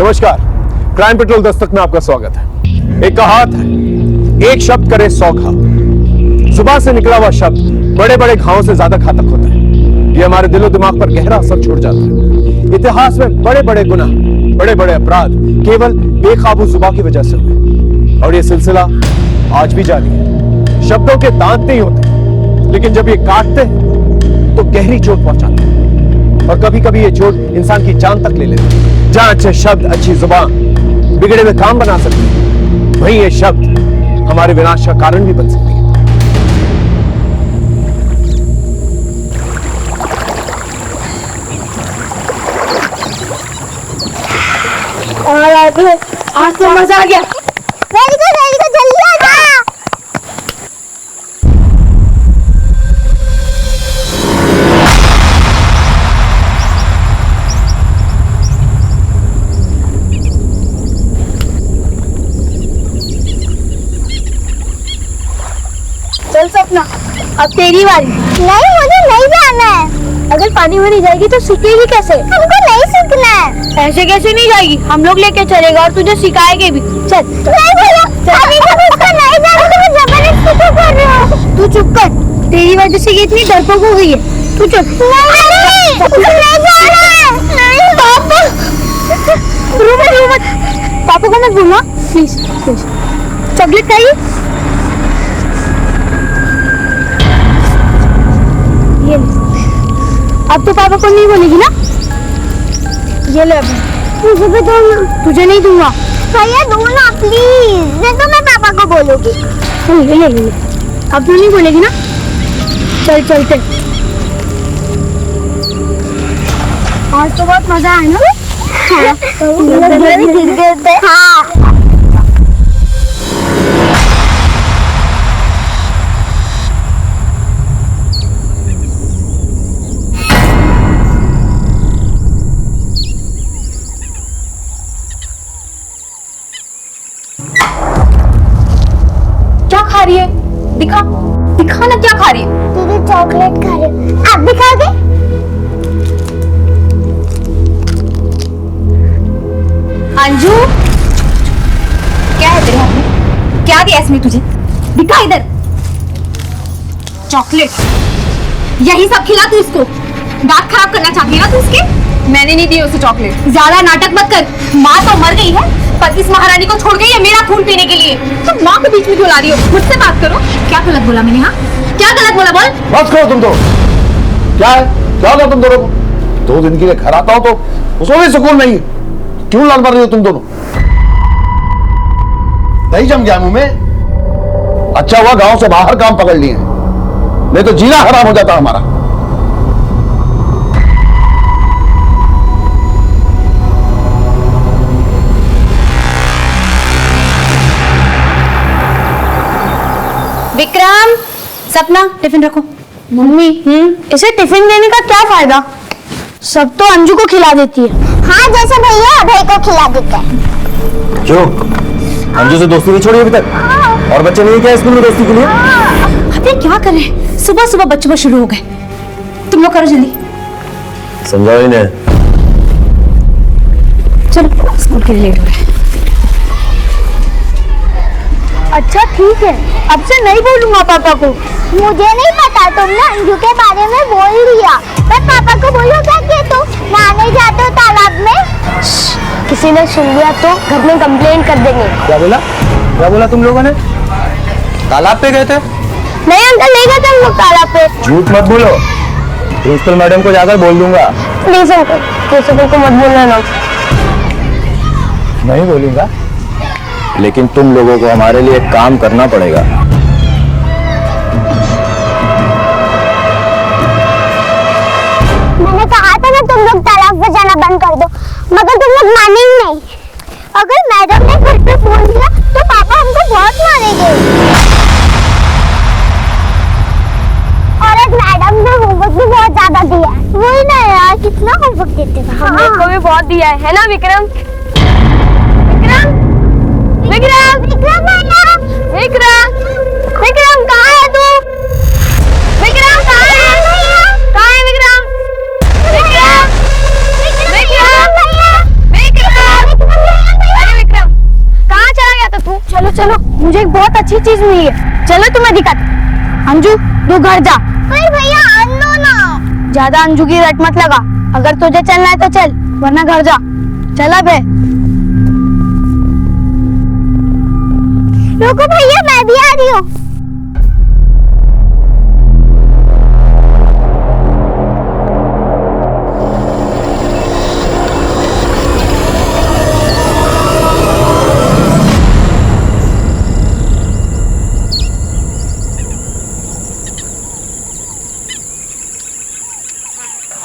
नमस्कार, crime petrol Dastak में आपका स्वागत है। एक कहावत है, एक शब्द करे 100 घाव। जुबान से निकला हुआ शब्द बड़े बड़े घावों से ज्यादा घातक होता है। ये हमारे दिलो दिमाग पर गहरा असर छोड़ जाता है। इतिहास में बड़े बड़े गुनाह, बड़े बड़े अपराध केवल बेकाबू जुबान की वजह से हुए और ये सिलसिला आज भी जारी है। शब्दों के दांत नहीं होते, लेकिन जब ये काटते हैं तो गहरी चोट पहुंचाते हैं और कभी कभी ये चोट इंसान की जान तक ले लेती है। जहां अच्छे शब्द, अच्छी जुबान बिगड़े हुए काम बना सकते हैं, वहीं ये शब्द हमारे विनाश का कारण भी बन सकती है। और आज तो मजा आ गया। वेरी गुड, जल्दी आ जा। चल सपना, अब तेरी बारी। नहीं, मुझे नहीं जाना है। अगर पानी में नहीं जाएगी तो सीखेगी कैसे? हमको नहीं सीखना है। ऐसे कैसे नहीं जाएगी? हम लोग लेके चलेगा और तुझे सिखाएंगे भी। चल। नहीं भैया, अभी तक उसको नहीं जाना तो मैं जबरदस्ती क्यों कर रही हूँ? तू चुप कर। तेरी वजह से ये इतनी डरपोक हो गई है। तू चुप। नहीं, नहीं जाना है। नहीं पापा। रो मत। पापा को मत बोलना, प्लीज। चॉकलेट खाइए। ये ले। अब तो पापा को नहीं बोलेगी ना? ये ले। मुझे भी दो ना। तुझे नहीं दूंगा। भैया दो ना प्लीज, नहीं तो मैं पापा को बोलूंगी। ये ले। अब तू नहीं बोलेगी ना? चल चलते। आज तो बहुत मजा आया ना? हाँ। गिर गए थे। हाँ। क्या खा रही है? दिखा ना, क्या खा रही है? दीदी चॉकलेट खा रही है। आप भी खाओगे? अंजू, क्या है तेरे हाथ में? क्या दिया इसमें तुझे? दिखा इधर। चॉकलेट। यही सब खिला तू इसको? दांत खराब करना चाहती है ना तू इसके? मैंने नहीं दी उसे चॉकलेट। ज्यादा नाटक मत कर। माँ तो मर गई है, पर इस महारानी को छोड़ गई है मेरा खून पीने के लिए। तुम माँ को बीच में क्यों ला रही हो? मुझसे बात करो। क्या गलत बोला मैंने? हाँ, क्या गलत बोला? बोल। बस करो तुम तो। क्या है? क्या होगा तुम दोनों को? 2 दिन के लिए घर आता हो तो उसमें भी सुकून नहीं। क्यों लड़ मर रही हो तुम दोनों? दही जम गया मुंह में। अच्छा हुआ गांव से बाहर काम पकड़ लिए, नहीं तो जीना हराम हो जाता हमारा। विक्रम, सपना, टिफिन रखो। मम्मी, इसे टिफिन देने का क्या फायदा? सब तो अंजू को खिला देती है। हाँ, जैसे भैया अभय को खिला देते हैं। क्यों? अंजू से दोस्ती नहीं छोड़ी अभी तक? और बच्चे नहीं क्या स्कूल में दोस्ती के लिए? अबे क्या करें, सुबह सुबह बच्चे शुरू हो गए। तुम लोग करो जल्दी। समझाओ इन्हें। चलो, स्कूल के लिए लेट हो रहा है। अच्छा ठीक है, अब से नहीं बोलूंगा पापा को। मुझे नहीं पता, तुमने अंजू के बारे में बोल दिया। पर पापा को बोलो क्या कि तुम नहाने जाते हो तालाब में? किसी ने सुन लिया तो घर में कंप्लेन कर देंगे। क्या बोला तुम लोगों ने? तालाब पे गए थे? नहीं अंकल, नहीं गए थे हम लोग तालाब पे। झूठ मत बोलो, प्रिंसिपल मैडम को जाकर बोल दूंगा। प्लीज अंकल, प्रिंसिपल को मत बोलना ना। नहीं बोलूंगा, लेकिन तुम लोगों को हमारे लिए एक काम करना पड़ेगा। मैंने कहा था ना तुम लोग तालाब पे जाना बंद कर दो, मगर तुम लोग माने ही नहीं। अगर मैडम ने घर पे बोल दिया तो पापा हमको बहुत मारेंगे। और आज मैडम ने होमवर्क भी बहुत ज्यादा दिया है। वही ना यार, कितना होमवर्क देते हैं। हमने को भी बहुत दिया है ना विक्रम? विक्रम, विक्रम, विक्रम भैया, विक्रम, विक्रम कहाँ है तू? विक्रम कहाँ है? कहाँ है विक्रम? विक्रम, विक्रम, विक्रम, विक्रम, मुझे एक बहुत अच्छी चीज मिली है, चलो तुम्हें दिखाती। अंजू तू घर जा। पर भैया अन्नू ना। ज्यादा अंजू की रट मत लगा, अगर तुझे चलना है तो चल, वरना घर जा। चला बे। रुको भैया, मैं भी आ रही हूँ।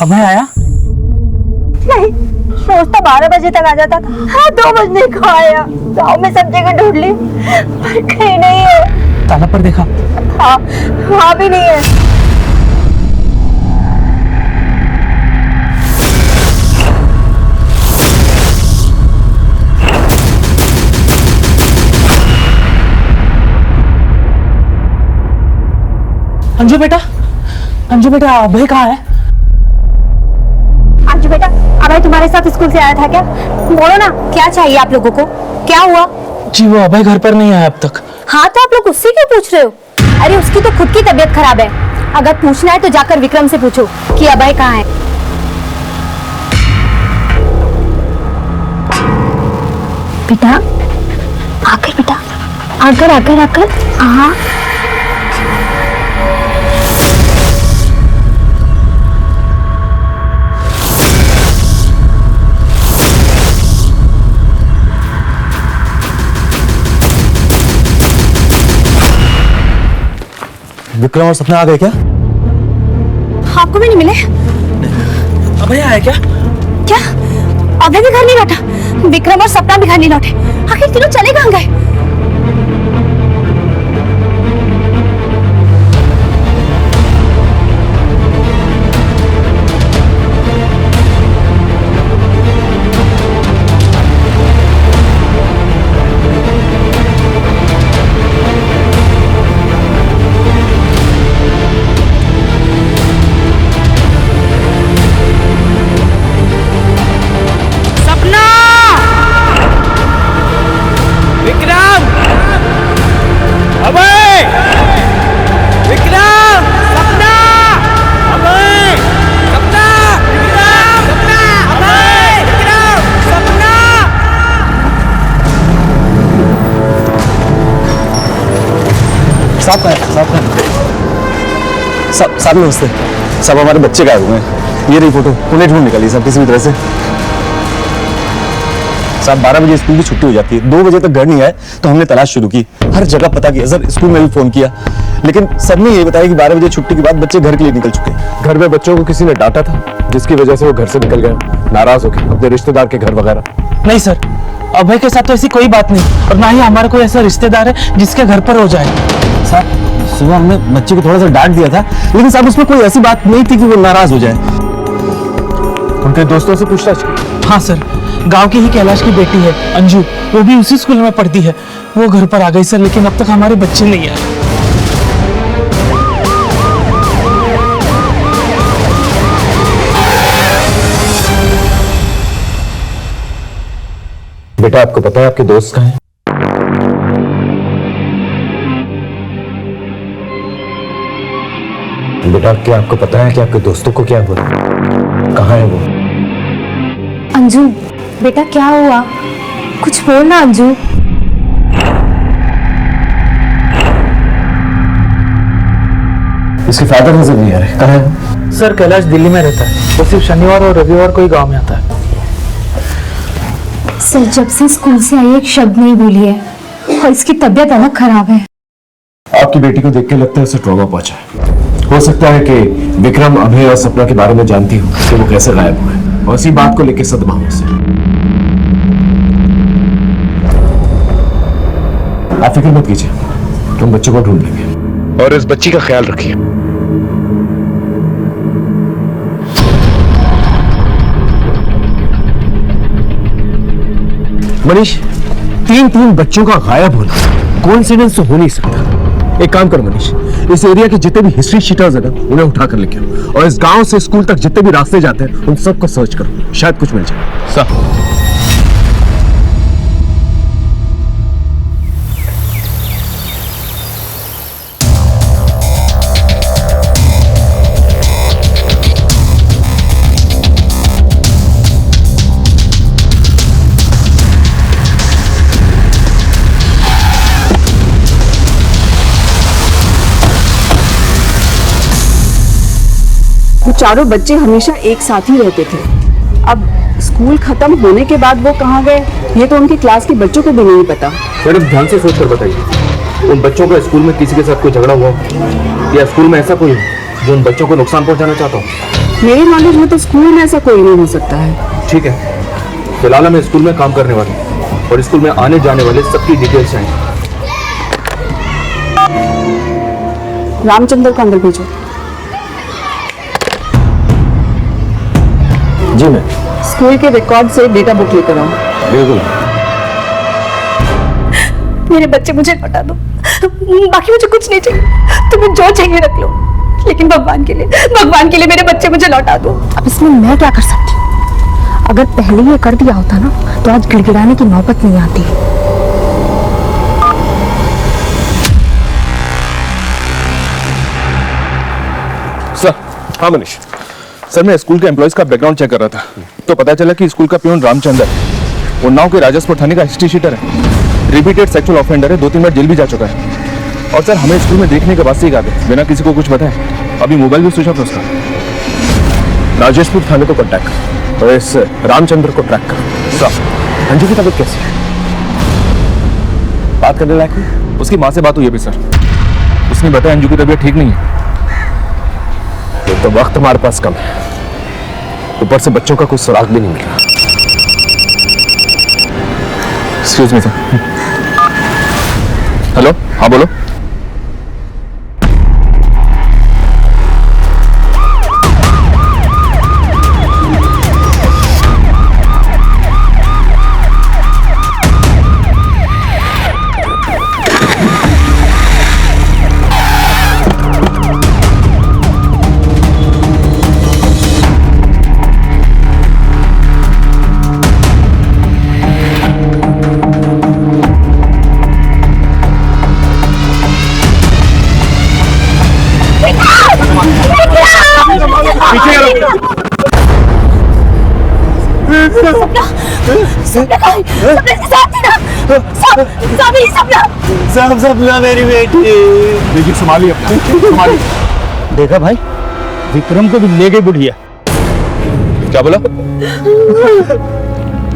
अभय आया? नहीं, रोज तो 12 बजे तक आ जाता था। हाँ, 2 बजने को आया। गाँव में सब जगह ढूंढ ली, पर कहीं नहीं है। ताला पर देखा? हाँ, वहाँ भी नहीं है। अंजू बेटा अभय कहाँ है? अंजू बेटा, अभय तुम्हारे साथ स्कूल से आया था क्या? बोलो ना, क्या चाहिए आप लोगों को? क्या हुआ? जी वो अभय घर पर नहीं आया अब तक। हाँ तो आप लोग उससे क्यों पूछ रहे हो? अरे उसकी तो खुद की तबीयत खराब है। अगर पूछना है तो जाकर विक्रम से पूछो कि अभय कहाँ है। बेटा आकर, बेटा आकर। हाँ विक्रम और सपना आ गए क्या? आपको भी नहीं मिले? अभय आया क्या? क्या अभय भी घर नहीं लौटा? विक्रम और सपना भी घर नहीं लौटे? आखिर तीनों चले कहाँ गए? साहब नमस्ते। सब हमारे बच्चे गायब हुए हैं। ये रही फोटो, उन्हें ढूंढ निकाली सब किसी भी तरह से। साहब 12 बजे स्कूल की छुट्टी हो जाती है, 2 बजे तक घर नहीं आए तो हमने तलाश शुरू की, हर जगह पता किया सर, स्कूल में भी फोन किया, लेकिन सबने ये बताया कि 12 बजे छुट्टी के बाद बच्चे घर के लिए निकल चुके हैं। घर में बच्चों को किसी ने डांटा था, जिसकी वजह से वो घर से निकल गए, नाराज होके अपने रिश्तेदार के घर वगैरह। नहीं सर, अभय के साथ तो ऐसी कोई बात नहीं, और ना ही हमारा कोई ऐसा रिश्तेदार है जिसके घर पर हो जाए। साहब सुबह हमने बच्चे को थोड़ा सा डांट दिया था, लेकिन साहब उसमें कोई ऐसी बात नहीं थी कि वो नाराज हो जाए। उनके दोस्तों से पूछताछ की? हाँ सर, गांव की ही कैलाश की बेटी है अंजू, वो भी उसी स्कूल में पढ़ती है। वो घर पर आ गई सर, लेकिन अब तक हमारे बच्चे नहीं आए। बेटा आपको पता है आपके दोस्त कहाँ हैं? बेटा क्या आपको पता है कि आपके दोस्तों को क्या हुआ? कहाँ है वो? अंजू बेटा क्या हुआ? कुछ बोल ना अंजू। इसके फादर नजर नहीं आ रहे, कहाँ है वो? सर कैलाश दिल्ली में रहता है, वो सिर्फ शनिवार और रविवार को ही गाँव में आता है। सर जब से स्कूल से आई एक शब्द नहीं बोली है, और इसकी तबीयत अलग खराब है। आपकी बेटी को देख के लगता है उसे ट्रॉमा पहुंचा है। हो सकता है कि विक्रम, अभय और सपना के बारे में जानती हो कि वो कैसे गायब हुए, और इसी बात को लेकर सदमा हो उसे। आप फिक्र मत कीजिए, हम बच्चों को ढूंढ लेंगे और इस बच्ची का ख्याल रखिए। मनीष, तीन बच्चों का गायब होना कोइंसिडेंस तो हो नहीं सकता। एक काम करो मनीष, इस एरिया के जितने भी हिस्ट्री शीटर्स हैं ना, उन्हें उठाकर लेके आओ, और इस गांव से स्कूल तक जितने भी रास्ते जाते हैं उन सबको सर्च करो, शायद कुछ मिल जाए। सर चारों बच्चे हमेशा एक साथ ही रहते थे। अब स्कूल खत्म होने के बाद वो कहाँ गए ये तो उनकी क्लास के बच्चों को भी नहीं पता। मैडम ध्यान से सोच कर बताइए, उन बच्चों का स्कूल में किसी के साथ कोई झगड़ा हुआ या स्कूल में ऐसा कोई जो उन बच्चों को नुकसान पहुंचाना चाहता हो? मेरे नॉलेज में तो स्कूल में ऐसा कोई नहीं हो सकता है। ठीक है, फिलहाल मैं स्कूल में काम करने वाला हूँ और स्कूल में आने जाने वाले सबकी डिटेल्स चाहिए। रामचंद्र को अंदर भेजो। जी मैं स्कूल के रिकॉर्ड से डेटा बुक लेकर आओ। बिल्कुल। मेरे बच्चे मुझे लौटा दो, बाकी मुझे कुछ नहीं चाहिए, तुम्हें जो चाहिए रख लो, लेकिन भगवान के लिए मेरे बच्चे मुझे लौटा दो। अब इसमें मैं क्या कर सकती हूँ? अगर पहले ये कर दिया होता ना तो आज गिड़गिड़ाने की नौबत नहीं आती। सर। हाँ मनीष सर, मैं स्कूल के एम्प्लॉयज का बैकग्राउंड चेक कर रहा था तो पता चला कि स्कूल का प्यून रामचंद्र उन्नाव के राजस्पुर थाने का हिस्ट्री शीटर है, रिपीटेड सेक्सुअल ऑफेंडर है, 2-3 बार जेल भी जा चुका है। और सर हमें स्कूल में देखने के बाद से ही कहा था बिना किसी को कुछ बताए, अभी मोबाइल भी स्विच ऑफ है उसका। राजस्पुर थाने को कॉन्टैक्ट कर और इस रामचंद्र को ट्रैक कर। सर अंजू की तबीयत कैसी है? बात करने लायक हुई? उसकी माँ से बात हुई अभी सर, उसने बताया अंजू की तबीयत ठीक नहीं है। तो वक्त हमारे पास कम है, ऊपर से बच्चों का कोई सुराग भी नहीं मिल रहा। Excuse me sir. हेलो, हाँ बोलो। सपना मेरी बेटी। देखिए संभालिए अपना, संभालिए। देखा भाई, विक्रम को भी ले गई बुढ़िया। क्या बोला?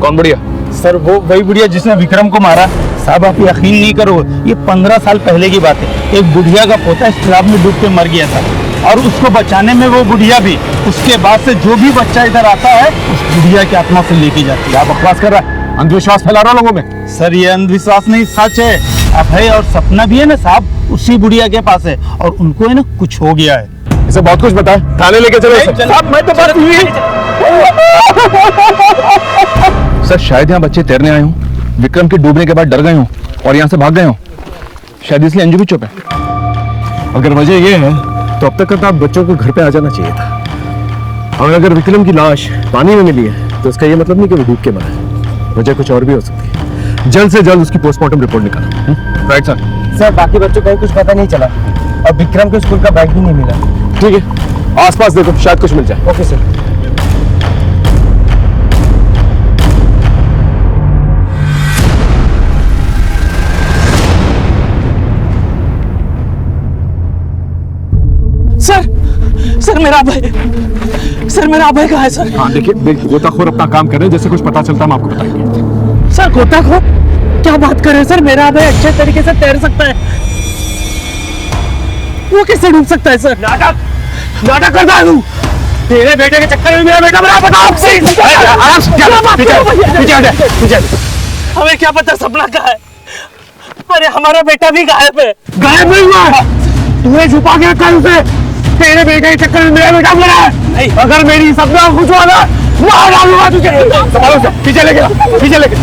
कौन बढ़िया? सर वो वही बुढ़िया जिसने विक्रम को मारा। साहब आप यकीन नहीं करो, ये 15 साल पहले की बात है। एक बुढ़िया का पोता इस तालाब में डूब के मर गया था और उसको बचाने में वो बुढ़िया भी। उसके बाद से जो भी बच्चा इधर आता है उस बुढ़िया की आत्मा से लेके जाती है। आप बकवास कर रहा है, अंधविश्वास फैला रहा लोगों में। सर ये अंधविश्वास नहीं, सच है। अभय और सपना भी है ना साहब, उसी बुढ़िया के पास है और उनको है ना कुछ हो गया है। इसे बहुत कुछ बताए, थाने लेके चलो इसे। साहब मैं तो बात हुई। सर शायद यहाँ बच्चे तैरने आए हों, विक्रम के डूबने के बाद डर गए हों और यहाँ से भाग गए हों, शायद इसलिए अंजू भी चुप है। अगर वजह ये है तो अब तक आप बच्चों को घर पे आ जाना चाहिए था। और अगर विक्रम की लाश पानी में मिली है तो इसका ये मतलब नहीं कि वो डूब के मरा है, वजह कुछ और भी हो सकती है। जल्द से जल्द उसकी पोस्टमार्टम रिपोर्ट निकालो। Right sir. सर बाकी बच्चों को कुछ पता नहीं चला और विक्रम को स्कूल का बैग भी नहीं मिला। ठीक है, आसपास देखो शायद कुछ मिल जाए। Okay sir. सर मेरा अभय, सर मेरा अभय कहाँ है सर? हाँ देखिए, गोताखोर अपना काम कर रहे हैं, जैसे कुछ पता चलता है हम आपको बताएंगे। सर गोताखोर क्या बात कर रहे हैं सर? मेरा अभय अच्छे तरीके से तैर सकता है, वो कैसे डूब सकता है सर? नाटक करता है तू। तेरे बेटे के चक्कर में मेरा बेटा मरा, बताओ। हमें क्या पता सपना कहाँ है? अरे हमारा बेटा भी गायब है। गायब नहीं हुआ, तूने छुपा के रखा है उसे। तेरे बेटे के चक्कर में मेरा बेटा मरा है। अगर मेरी सपना कुछ हुआ ना, मार डालूंगा तुझे। संभालो से, पीछे लेके जाओ, पीछे लेके।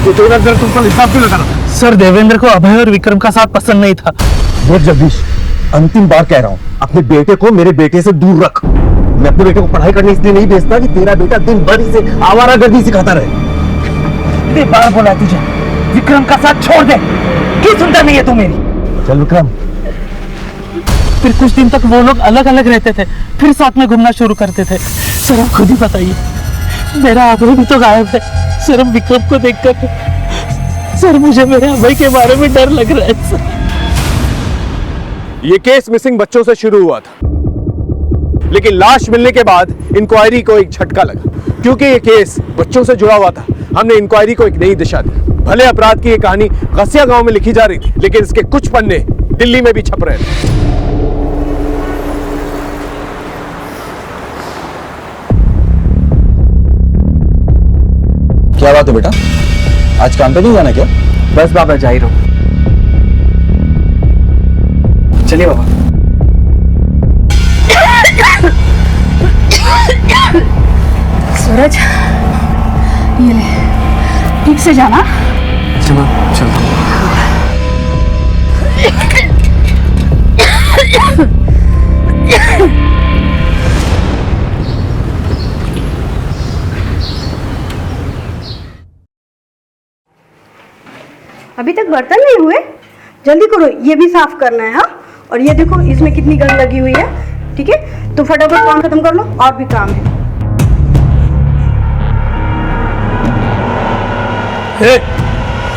तो इधर तुम कल हिसाब क्यों लगाना? सर देवेंद्र को अभय और विक्रम का साथ पसंद नहीं था। देख जगदीश, अंतिम बार कह रहा हूँ, अपने बेटे को मेरे बेटे से दूर रख। मैं अपने बेटे को पढ़ाई करने इसलिए नहीं भेजता कि तेरा बेटा दिन भर इसे आवारागर्दी सिखाता रहे। कितनी बार बोला तुझे विक्रम का साथ छोड़ दे, क्यों सुनता नहीं है तू मेरी? चल विक्रम। फिर कुछ दिन तक वो लोग अलग अलग रहते थे, फिर साथ में घूमना शुरू करते थे। सर आप खुद ही बताइए, मेरा अभय भी तो गायब है। सर अब विक्रम को देखकर सर मुझे मेरे अभय के बारे में डर लग रहा है सर। ये केस मिसिंग बच्चों से शुरू हुआ था। लेकिन लाश मिलने के बाद इंक्वायरी को एक झटका लगा, क्योंकि ये केस बच्चों से जुड़ा हुआ था। हमने इंक्वायरी को एक नई दिशा दी। भले अपराध की ये कहानी गसिया गांव में लिखी जा रही थी, लेकिन इसके कुछ पन्ने दिल्ली में भी छप रहे थे। क्या बात है बेटा, आज काम पे नहीं जाना क्या? बस बाबा जा ही रहा हूं। चलिए बाबा। सूरज, ये ले, ठीक से जाना। चलो चलता हूं। अभी तक बर्तन नहीं हुए, जल्दी करो, ये भी साफ करना है। हाँ, और ये देखो इसमें कितनी गंद लगी हुई है। ठीक है, तो फटाफट काम खत्म कर लो, और भी काम है।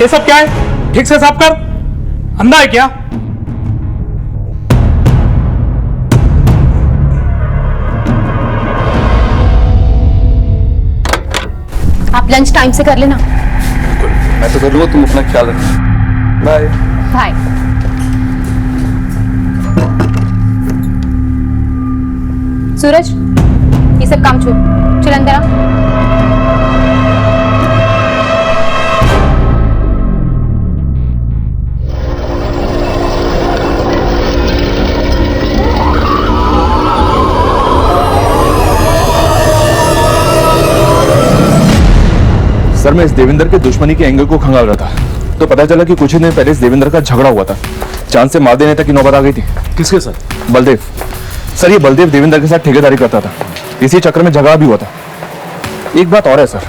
ये सब क्या है? ठीक से साफ कर। अंधा है क्या? आप लंच टाइम से कर लेना। मैं तो करूँगा, तुम अपना ख्याल रखना। Bye bye. सूरज, ये सब काम छोड़, चल अंदर आ। सर, मैं इस देवेंद्र के दुश्मनी के एंगल को खंगाल रहा था, तो पता चला कि कुछ ही दिन पहले इस देवेंद्र का झगड़ा हुआ था। चांद से मार देने तक की नौबत आ गई थी। किसके साथ? बलदेव। सर, ये बलदेव देवेंद्र के साथ ठेकेदारी करता था, इसी चक्कर में झगड़ा भी हुआ था। एक बात और है सर,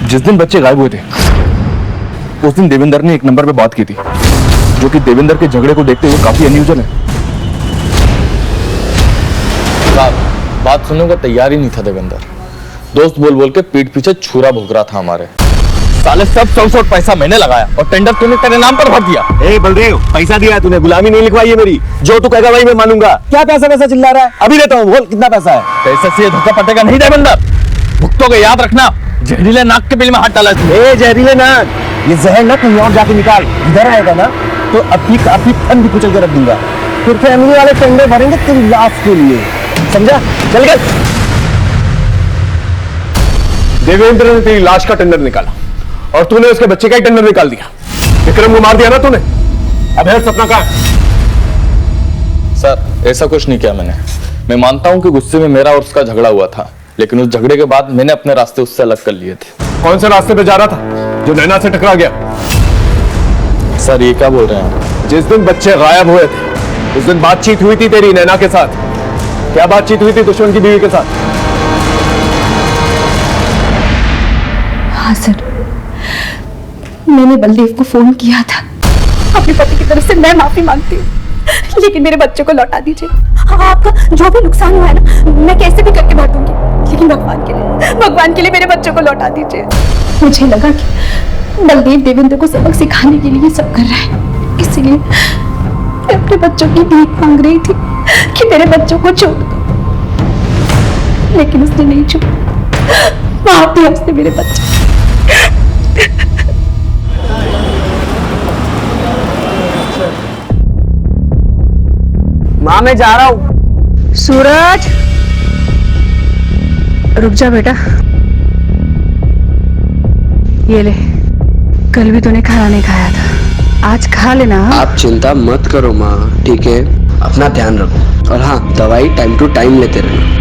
जिस दिन बच्चे गायब हुए थे उस दिन देवेंद्र ने एक नंबर पे बात की थी, जो कि देवेंद्र के झगड़े को देखते हुए काफी अनयूजुअल है। बात सुनने को तैयार ही नहीं था देवेंद्र। दोस्त बोल बोल के पीठ पीछे छुरा भोग रहा था हमारे। साले सब 100 पैसा मैंने लगाया और टेंडर तूने तेरे नाम पर भर दिया। ए बलदेव, पैसा दिया है तूने, गुलामी नहीं लिखवाई है मेरी। जो तू कहेगा वही मैं मानूंगा। क्या पैसा पैसा चिल्ला रहा है? अभी देता हूँ, बोल कितना पैसा है? पैसे से धोखा पटेगा नहीं देवेंद्र। भुगतोगे, याद रखना। जहरीले नाक के बिल में हाथ डाला तूने। ए जहरीले नाक, ये जहर ना कहीं और जाके निकाल। इधर आएगा ना तो अपनी काफी फन भी कुचल के रख दूंगा। फिर फैमिली वाले टेंडर भरेंगे तेरी लाश के लिए, समझा? चल गए। देवेंद्र ने तेरी लाश का टेंडर निकाला और तूने उसके बच्चे का ही टेंडर निकाल दिया। विक्रम को मार दिया ना तूने। अब है सपना कहां है? सर, ऐसा कुछ नहीं किया मैंने। मैं मानता हूँ कि गुस्से में मेरा और उसका झगड़ा हुआ था, लेकिन उस झगड़े के बाद मैंने अपने रास्ते उससे अलग कर लिए थे। कौन से रास्ते पे जा रहा था जो नैना से टकरा गया? सर, ये क्या बोल रहे हैं? जिस दिन बच्चे गायब हुए थे उस दिन बातचीत हुई थी तेरी नैना के साथ। क्या बातचीत हुई थी दुश्मन की बीवी के साथ? हाँ सर, मैंने बलदेव को फोन किया था। अपने पति की तरफ से मैं माफी मांगती हूँ, लेकिन मेरे बच्चों को लौटा दीजिए। हाँ, आपका जो भी नुकसान हुआ है ना, मैं कैसे भी करके भर दूंगी, लेकिन भगवान के लिए मेरे बच्चों को लौटा दीजिए। मुझे लगा कि बलदेव देवेंद्र को सबक सिखाने के लिए सब कर रहा है, इसलिए मैं अपने बच्चों की भीख मांग रही थी कि मेरे बच्चों को छोड़ दो, लेकिन उसने नहीं छोड़ा। आप भी हंसते मेरे बच्चे। माँ, मैं जा रहा हूँ। सूरज, रुक जा बेटा, ये ले, कल भी तूने खाना नहीं खाया था, आज खा लेना। हाँ? आप चिंता मत करो माँ, ठीक है? अपना ध्यान रखो, और हाँ, दवाई टाइम टू टाइम लेते रहना।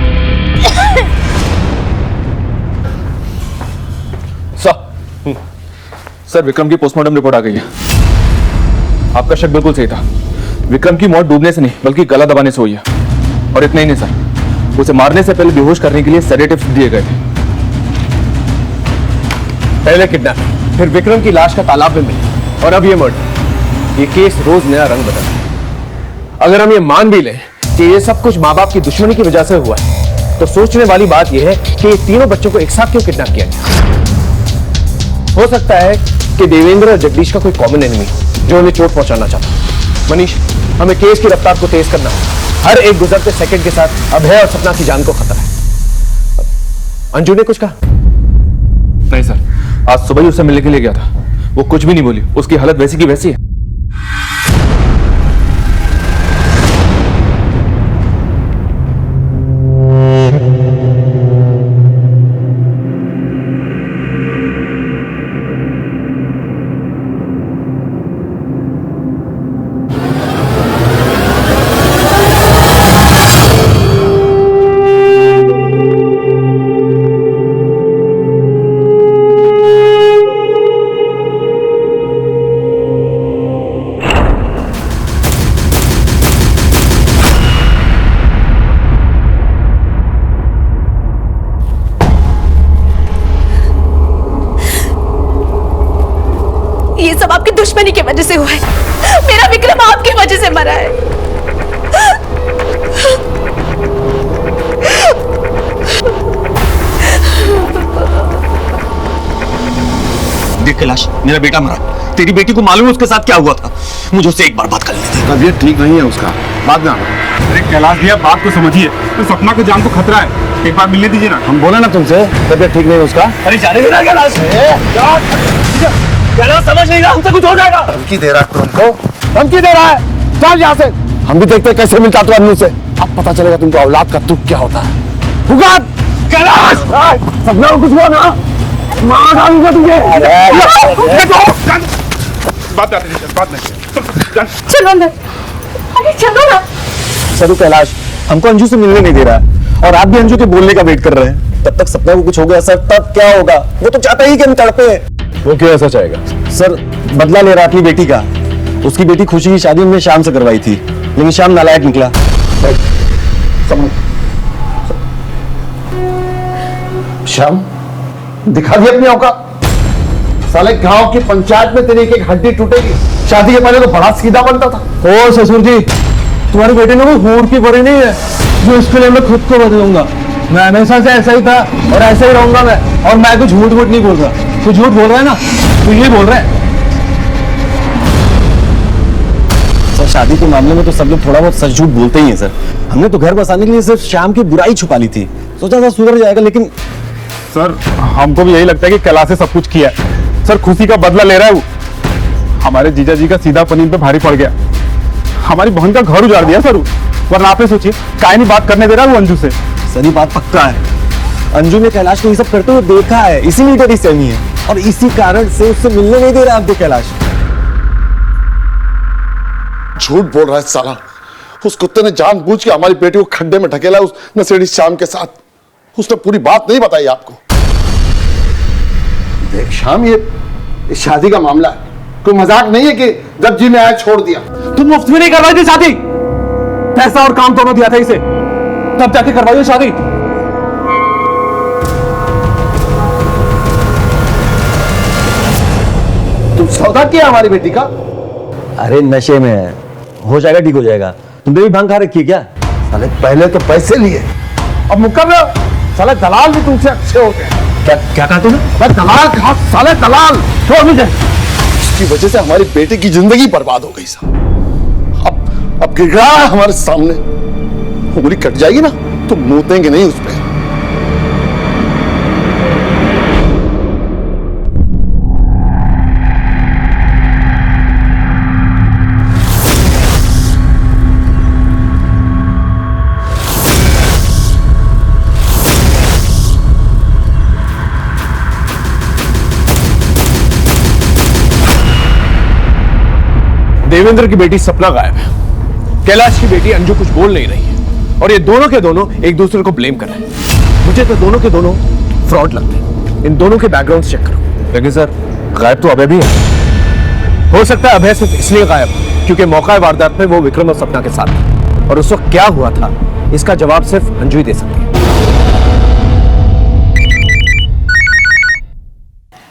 सर, विक्रम की पोस्टमार्टम रिपोर्ट आ गई है। आपका शक बिल्कुल सही था। विक्रम की मौत डूबने से नहीं बल्कि गला दबाने से हुई है। और इतना ही नहीं सर, उसे मारने से पहले बेहोश करने के लिए सेडेटिव्स दिए गए थे। पहले किडनैप, फिर विक्रम की लाश का तालाब में मिली और अब ये मर्डर। ये केस रोज नया रंग बदल रहा है। अगर हम ये मान भी लें कि ये सब कुछ माँ बाप की दुश्मनी की वजह से हुआ है, तो सोचने वाली बात यह है कि ये तीनों बच्चों को एक साथ क्यों किडनैप किया गया? हो सकता है कि देवेंद्र और जगदीश का कोई कॉमन एनिमी जो उन्हें चोट पहुंचाना चाहता। मनीष, हमें केस की रफ्तार को तेज करना है। हर एक गुजरते सेकंड के साथ अभय और सपना की जान को खतरा है। अंजू ने कुछ कहा? नहीं सर, आज सुबह ही उससे मिलने के लिए गया था, वो कुछ भी नहीं बोली, उसकी हालत वैसी की वैसी है। ये सब आपकी दुश्मनी की वजह से हुआ है। मेरा विक्रम आपकी वजह से मरा है। देख कैलाश, मेरा बेटा मरा, तेरी बेटी को मालूम है उसके साथ क्या हुआ था? मुझे उससे एक बार बात कर लेने दे। तबीयत ठीक नहीं है उसका, बाद में आना। अरे कैलाश भैया, बात को समझिए, तो सपना को जान को खतरा है, एक बार मिलने दीजिए ना। हम बोले ना तुमसे तबीयत ठीक नहीं है उसका। अरे जाने देना कैलाश, कैलाश समझ नहीं रहा, हमसे कुछ हो जाएगा। धमकी दे रहा है तुमको, धमकी दे रहा है। चल यहाँ से, हम भी देखते हैं कैसे मिलता तू अन्नू से। अब पता चलेगा तुमको औलाद का दुख क्या होता है। हुगात कैलाश, सपना को कुछ हुआ ना, मार डालूंगा तुझे। बात नहीं। चलो अंदर, अरे चलो ना। सरू कैलाश हमको अंजू से मिलने नहीं दे रहा है और आप भी अंजू के बोलने का वेट कर रहे हैं। तब तक सपना को कुछ हो गया सर, तब क्या होगा? वो तो चाहता ही कि हम तड़पे। वो क्यों ऐसा चाहेगा? सर बदला ले रहा अपनी बेटी का। उसकी बेटी खुशी की शादी हमने शाम से करवाई थी, लेकिन शाम नालायक निकला। शाम दिखा दी अपनी औकात। साले गांव की पंचायत में तेरी एक हड्डी टूटेगी। शादी के पहले तो बड़ा सीधा बनता था। ओ ससुर जी, तुम्हारे बेटे ने वो हूर की बड़ी नहीं है जो इसके लिए मैं खुद को बदलूंगा। मैं हमेशा से ऐसा ही था और ऐसे ही रहूंगा मैं। और मैं कुछ झूठ मूठ नहीं बोल रहा। तू झूठ बोल रहा है ना, तू ये बोल रहा है। सर शादी के मामले में तो सब लोग थोड़ा बहुत सच झूठ बोलते ही हैं सर। हमने तो घर बसाने के लिए सिर्फ शाम की बुराई छुपा ली थी, सोचा था सुधर जाएगा, लेकिन सर हमको भी यही लगता है कि कैलाश से सब कुछ किया है। सर खुशी का बदला ले रहा है वो। हमारे जीजा जी का सीधा पनीर पे भारी पड़ गया। हमारी बहन का घर उजाड़ दिया सर, वरना आप सोचिए काय नहीं बात करने दे रहा है वो अंजू से। सर ये बात पक्का है, अंजू ने कैलाश को ये सब करते हुए देखा है, इसीलिए तेरी सहमी है और इसी कारण से उससे मिलने नहीं दे रहा आपको कैलाश। झूठ बोल रहा है साला। उस कुत्ते ने जानबूझ के हमारी बेटी को खड्डे में ढकेला उस नशेड़ी शाम के साथ। उसने पूरी बात नहीं बताई आपको। देख शाम, ये शादी का मामला है, कोई मजाक नहीं है कि जब जी में आया छोड़ दिया। तुम मुफ्त में नहीं करवाई थी शादी, पैसा और काम दोनों दिया था इसे, तब जाके करवाई शादी। तुम सौदा किया हमारी बेटी का? अरे नशे में है, हो जाएगा, ठीक हो जाएगा। तुमने भी भांग खा रखी है क्या? साले पहले तो पैसे लिए, अब मुकर रहे हो। साले दलाल भी तुमसे अच्छे होते हैं। क्या कहा तूने? दलाल कहा, साले दलाल। छोड़ मुझे। इसकी वजह से हमारी बेटी की जिंदगी बर्बाद हो गई साहब। अब गिड़गिड़ा है हमारे सामने। उंगली कट जाएगी ना तो मूतेंगे नहीं उस पर। देवेंद्र की बेटी सपना गायब है, कैलाश की बेटी अंजू कुछ बोल नहीं रही है और ये दोनों के दोनों एक दूसरे को ब्लेम कर रहे हैं। मुझे तो दोनों के दोनों फ्रॉड लगते हैं। इन दोनों के बैकग्राउंड चेक करो। लेकिन सर गायब तो अभय भी है। हो सकता है अभय सिर्फ इसलिए गायब क्योंकि मौका वारदात में वो विक्रम और सपना के साथ था और उस वक्त क्या हुआ था इसका जवाब सिर्फ अंजू ही दे सकती है।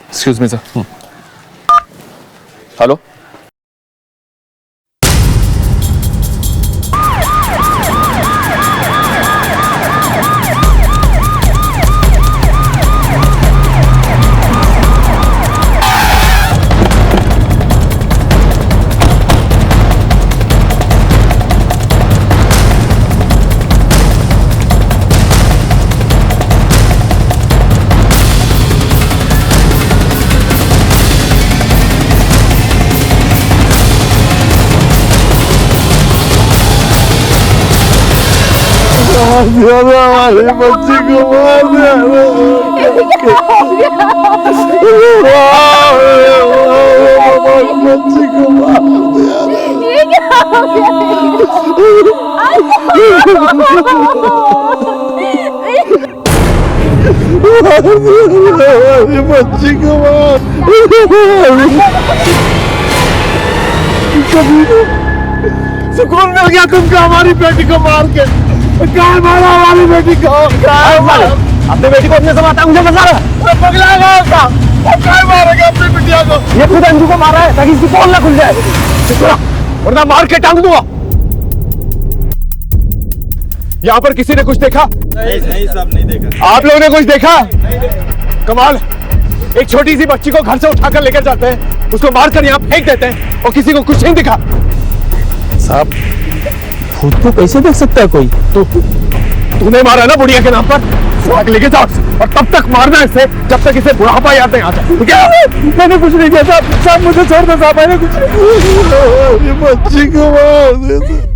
Excuse me sir. हेलो, दिया ना, हमारी बच्ची को मार दिया ना। हमारी बच्ची को मार दिया ना। ये क्या हो गया? हमारी बच्ची को मार। सुकून मिल गया तुमको हमारी बेटी को मार के। क्या मारा हमारी बेटी को? अपने बेटी को अपने से मारता है, मुझे बता रहा पगला उसका। क्या मारेगा अपनी बिटिया को? ये खुद अंजू को मारा है ताकि इसकी पोल ना खुल जाए, वरना मार के टांग दूंगा। यहाँ पर किसी ने कुछ देखा? नहीं साहब, नहीं देखा। आप लोगों ने कुछ देखा? कमाल, एक छोटी सी बच्ची को घर से उठाकर लेकर जाते हैं, उसको मारकर यहाँ फेंक देते हैं और किसी को कुछ नहीं दिखा। साहब खुद को कैसे देख सकता है कोई? तूने मारा ना बुढ़िया के नाम पर, सुहाग लेके जाओ और तब तक मारना इसे जब तक इसे बुढ़ापा याद नहीं आता। क्या? मैंने कुछ नहीं किया साहब, साहब मुझे छोड़ दो साहब, मैंने कुछ नहीं। ये बच्ची को मार देते।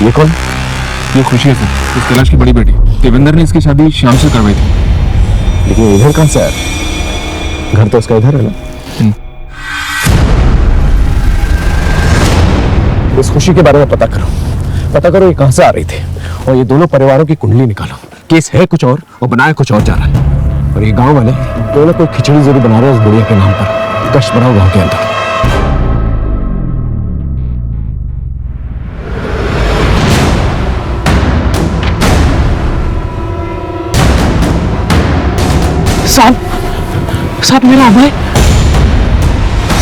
ये कौन? ये खुशी है सर, इस कैलाश की बड़ी बेटी। देवेंद्र ने इसकी शादी शाम से करवाई थी। लेकिन इधर कहाँ से आया? घर तो उसका इधर है ना। इस खुशी के बारे में पता करो ये कहां से आ रही थी और ये दोनों परिवारों की कुंडली निकालो। केस है कुछ और बनाया कुछ और जा रहा है। और ये गांव वाले दोनों कोई खिचड़ी जरूर बना रहे हैं उस बुढ़िया के नाम पर। कष्ट बनाओ गांव के अंदर। साहब मेरा अभय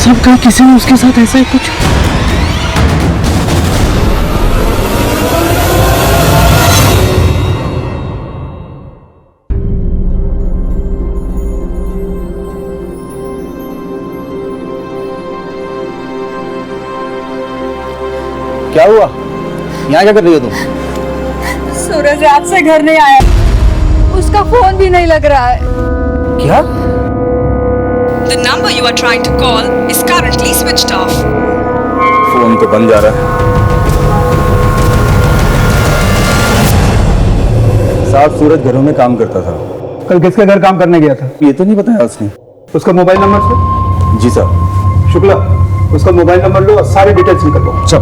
सब कहीं किसी ने उसके साथ ऐसा ही कुछ। क्या हुआ? यहाँ क्या कर रही हो तुम? सूरज रात से घर नहीं आया, उसका फोन भी नहीं लग रहा है। क्या? The number you are trying to call is currently switched off. Phone तो बंद जा रहा है। साहब सूरज घरों में काम करता था। कल किसके घर काम करने गया था? ये तो नहीं बताया उसने। उसका मोबाइल नंबर से? जी साहब। शुक्ला, उसका मोबाइल नंबर लो और सारी डिटेल्स निकलो। सब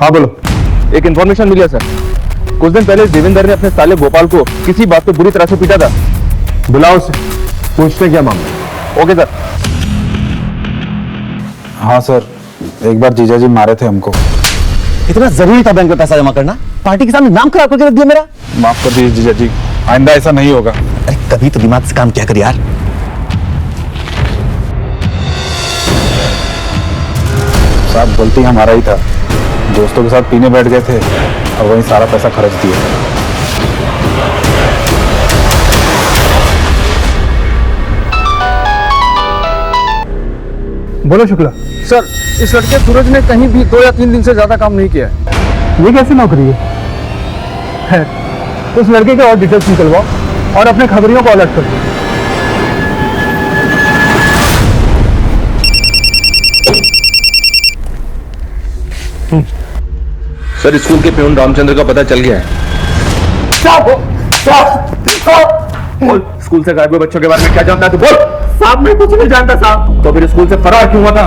हाँ बोलो। एक इन्फॉर्मेशन मिली है सर, कुछ दिन पहले देवेंद्र ने अपने साले गोपाल को किसी बात पे बुरी तरह से पीटा था। बुलाओ उसे, पूछते क्या मामला। Okay sir. हाँ सर, एक बार जीजा जी मारे थे हमको। इतना जरूरी था बैंक में पैसा जमा करना? पार्टी के सामने नाम खराब करके रख दिया मेरा। माफ कर दीजिए जीजा जी, आइंदा ऐसा नहीं होगा। अरे कभी तो दिमाग से काम क्या कर यार। साहब गलती हमारा ही था, दोस्तों के साथ पीने बैठ गए थे और वहीं सारा पैसा खर्च दिया। बोलो शुक्ला। सर इस लड़के सूरज ने कहीं भी 2 या 3 दिन से ज्यादा काम नहीं किया है। ये कैसी नौकरी है? उस लड़के के और डिटेल्स निकलवाओ और अपने खबरियों को अलर्ट करो। सर स्कूल के प्यून रामचंद्र का पता चल गया है। बोल, स्कूल से गायब हुए बच्चों के बारे में क्या जानता है तू? बोल। साहब मैं कुछ नहीं जानता साहब। तो फिर स्कूल से फरार क्यों हुआ था?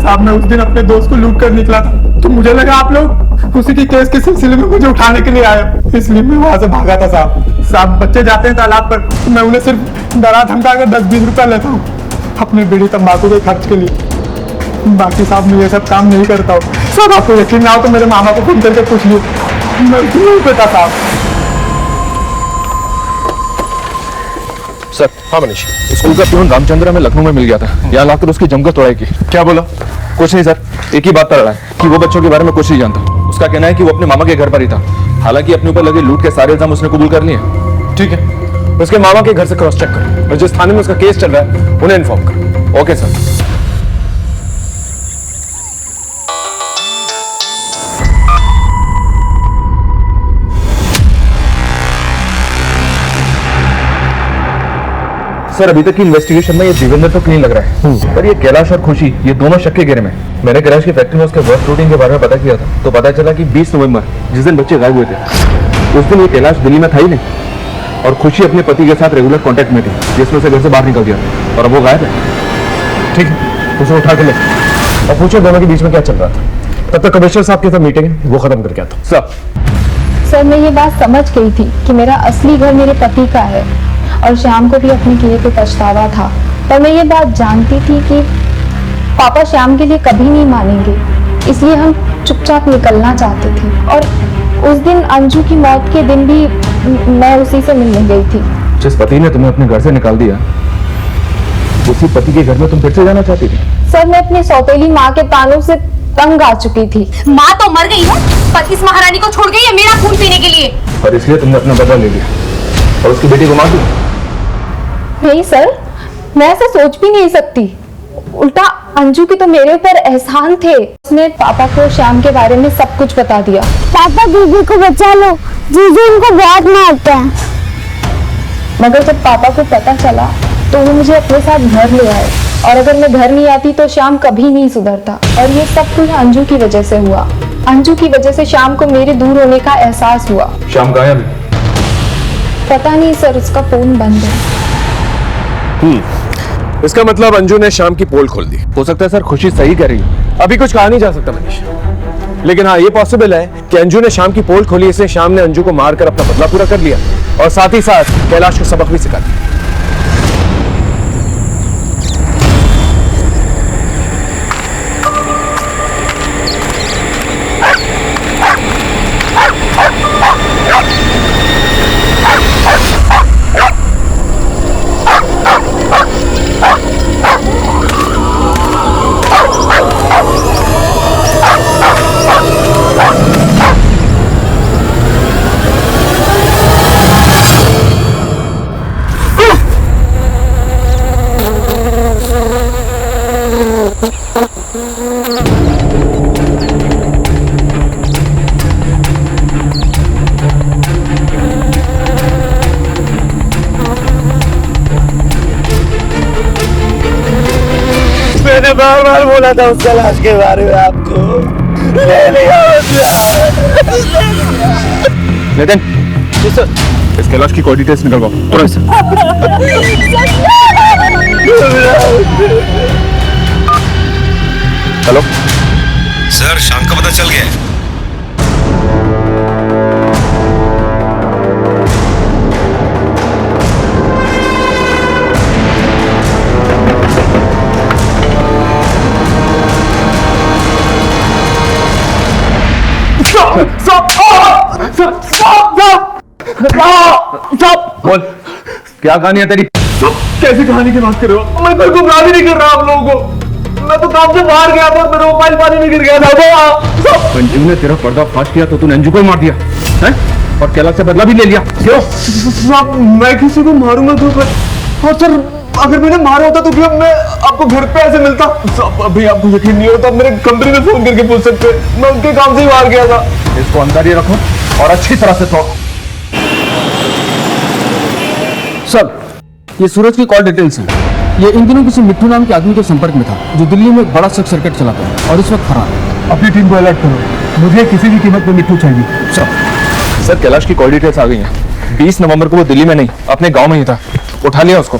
साहब मैं उस दिन अपने दोस्त को लूट कर निकला था, तो मुझे लगा आप लोग उसी की केस के सिलसिले में मुझे उठाने के लिए आए, इसलिए मैं वहां से भागा था साहब। साहब बच्चे जाते हैं तालाब पर, मैं उन्हें सिर्फ डरा धमका कर 10-20 रुपया लेता हूँ अपने बीड़ी तंबाकू के खर्च के लिए। बाकी साहब मैं ये सब काम नहीं करता हूँ। साहब आपको यकीन ना हो तो मेरे मामा को फोन करके पूछ लियो, मैं नहीं पता साहब। सर। हाँ मनीष। स्कूल का प्यून रामचंद्र हमें लखनऊ में मिल गया था। यहाँ लाकर उसकी जमकर तोड़ाई की। क्या बोला? कुछ नहीं सर, एक ही बात कर रहा है कि वो बच्चों के बारे में कुछ नहीं जानता। उसका कहना है कि वो अपने मामा के घर पर ही था। हालांकि अपने ऊपर लगे लूट के सारे इल्जाम उसने कबूल कर लिए। ठीक है, उसके मामा के घर से क्रॉस चेक करो और जिस थाने में उसका केस चल रहा है उन्हें इन्फॉर्म करो। Okay sir. सर अभी तक की इन्वेस्टिगेशन में ये देवेंद्र तो क्लीन लग रहा है, पर ये कैलाश और खुशी ये दोनों शक के घेरे में। मैंने कैलाश की फैक्ट्री में उसके वर्क रूटीन के बारे में पता किया था, तो पता चला कि 20 नवंबर जिस दिन बच्चे गायब हुए थे उस दिन ये कैलाश दिल्ली में था ही नहीं, और खुशी अपने पति के साथ रेगुलर कांटेक्ट में थी, जिसमें से घर से बाहर निकल गया और अब वो गायब है। ठीक है, उसे उठा के ले और पूछो दोनों के बीच में क्या चल रहा था। तब तक कमिश्नर साहब के साथ मीटिंग है, वो खत्म करके आता हूं। सर मैं ये बात समझ गई थी कि मेरा असली घर मेरे पति का है और श्याम को भी अपने किए पे पछतावा था, पर मैं ये बात जानती थी कि पापा श्याम के लिए कभी नहीं मानेंगे, इसलिए हम चुपचाप निकलना चाहते थे। और उस दिन अंजू की मौत के दिन भी मैं उसी से मिलने गई थी। जिस पति ने तुम्हें अपने घर से निकाल दिया उसी पति के घर में तुम फिर से जाना चाहती थी? सर मैं अपनी सौतेली माँ के तानों से तंग आ चुकी थी। माँ तो मर गई है पर इस महारानी को छोड़ गई है मेरा खून पीने के लिए। और इसलिए तुमने अपना बदला ले लिया और उसकी बेटी को मार दी? नहीं सर, मैं ऐसा सोच भी नहीं सकती। उल्टा अंजू की तो मेरे ऊपर एहसान थे। उसने पापा को श्याम के बारे में सब कुछ बता दिया। पापा दीदी को बचा लो, जीजू उनको बहुत मारते हैं। मगर जब पापा को पता चला तो वो मुझे अपने साथ घर ले आए, और अगर मैं घर नहीं आती तो श्याम कभी नहीं सुधरता। और ये सब कुछ अंजू की वजह से हुआ। अंजू की वजह से श्याम को मेरे दूर होने का एहसास हुआ। श्याम गायब है? पता नहीं सर, उसका फोन बंद है। इसका मतलब अंजू ने शाम की पोल खोल दी। हो सकता है सर खुशी सही कह रही है। अभी कुछ कहा नहीं जा सकता मनीष, लेकिन हाँ ये पॉसिबल है कि अंजू ने शाम की पोल खोली, इसलिए शाम ने अंजू को मारकर अपना बदला पूरा कर लिया और साथ ही साथ कैलाश को सबक भी सिखा दिया। मैंने बार बार बोला था उस कैलाश के बारे में आपको, ले लिया। नितिन, इस कैलाश की कोई डिटेल्स निकलवाओ तुरंत। हेलो सर, शाम का पता चल गया है। बोल, क्या कहानी है तेरी? कैसी कहानी की बात कर रहे हो? मैं कोई गुमराह भी नहीं कर रहा आप लोगों को। मैं तो काम से बाहर गया था, मेरा मोबाइल पानी में गिर गया था। अंजू ने तेरा पर्दा फाश किया तो तूने अंजू को ही मार दिया है? और कैलाश से बदला भी ले लिया? क्यों? मैं किसी को मारूंगा तो और सर अगर मैंने मारा होता तो क्या मैं आपको घर पे ऐसे मिलता? अभी आपको यकीन नहीं होता, मेरे कंपनी में फोन करके पूछ सकते, मैं उनके काम से ही बाहर गया था। इसको अंदर ही रखो और अच्छी तरह से तोड़। सर ये सूरज की कॉल डिटेल्स हैं। ये इन दिनों किसी मिट्टू नाम के आदमी के संपर्क में था जो दिल्ली में एक बड़ा सख्त सर्किट चलाता है और इस वक्त फरार है। अपनी टीम को अलर्ट करो, मुझे किसी भी कीमत पे मिट्टू चाहिए। सर कैलाश की कॉल डिटेल्स आ गई हैं। 20 नवंबर को वो दिल्ली में नहीं अपने गांव में ही था। उठा लिया उसको।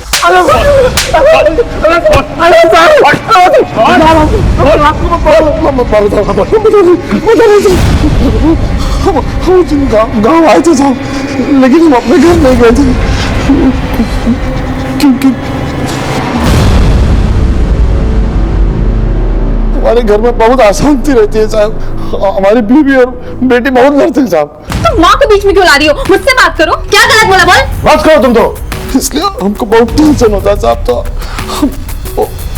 गाँव आए थे साहब, लेकिन हम अपने घर नहीं गए थे क्योंकि हमारे घर में बहुत अशांति रहती है साहब। हमारी बीवी और बेटी बहुत लड़ते हैं साहब। तुम माँ को बीच में क्यों ला रही हो? मुझसे बात करो। क्या गलत बोला बोल? बात करो तुम तो। इसलिए हमको बहुत टेंशन होता है साहब। तो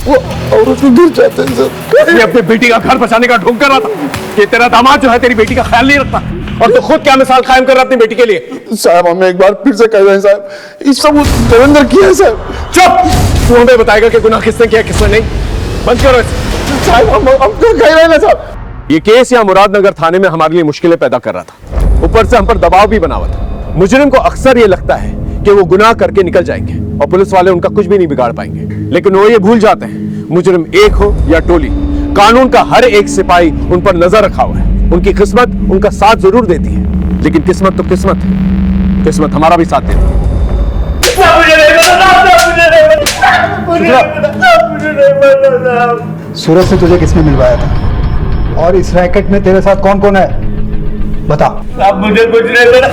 वो औरत को गिर जाते हैं सर। मैं अपनी बेटी का घर बचाने का ढोंग कर रहा था कि तेरा दामाद जो है तेरी बेटी का ख्याल नहीं रखता, और तो खुद क्या मिसाल कायम कर रहा अपनी बेटी के लिए। साहब हमें एक बार फिर से कह रहे हैं साहब, इस सब देवेंद्र किया है साहब। चुप! तू हमें बताएगा कि गुनाह किसने किया किसने नहीं। बंद करो इसे। साहब हम क्यों कह रहे हैं साहब? ये केस यहाँ मुरादनगर थाने में हमारे लिए मुश्किलें पैदा कर रहा था, ऊपर से हम पर दबाव भी बना हुआ था। मुजरिम को अक्सर ये लगता है कि वो गुनाह करके निकल जाएंगे और पुलिस वाले उनका कुछ भी नहीं बिगाड़ पाएंगे, लेकिन वो ये भूल जाते हैं मुजरिम एक हो या टोली, कानून का हर एक सिपाही उन पर नजर रखा हुआ है। उनकी किस्मत उनका साथ जरूर देती है, लेकिन किस्मत तो किस्मत है, किस्मत हमारा भी साथ देती है। सूरज से तुझे किसने मिलवाया था, और इस रैकेट में तेरे साथ कौन कौन है, बता। अब मुझे कुछ नहीं पता।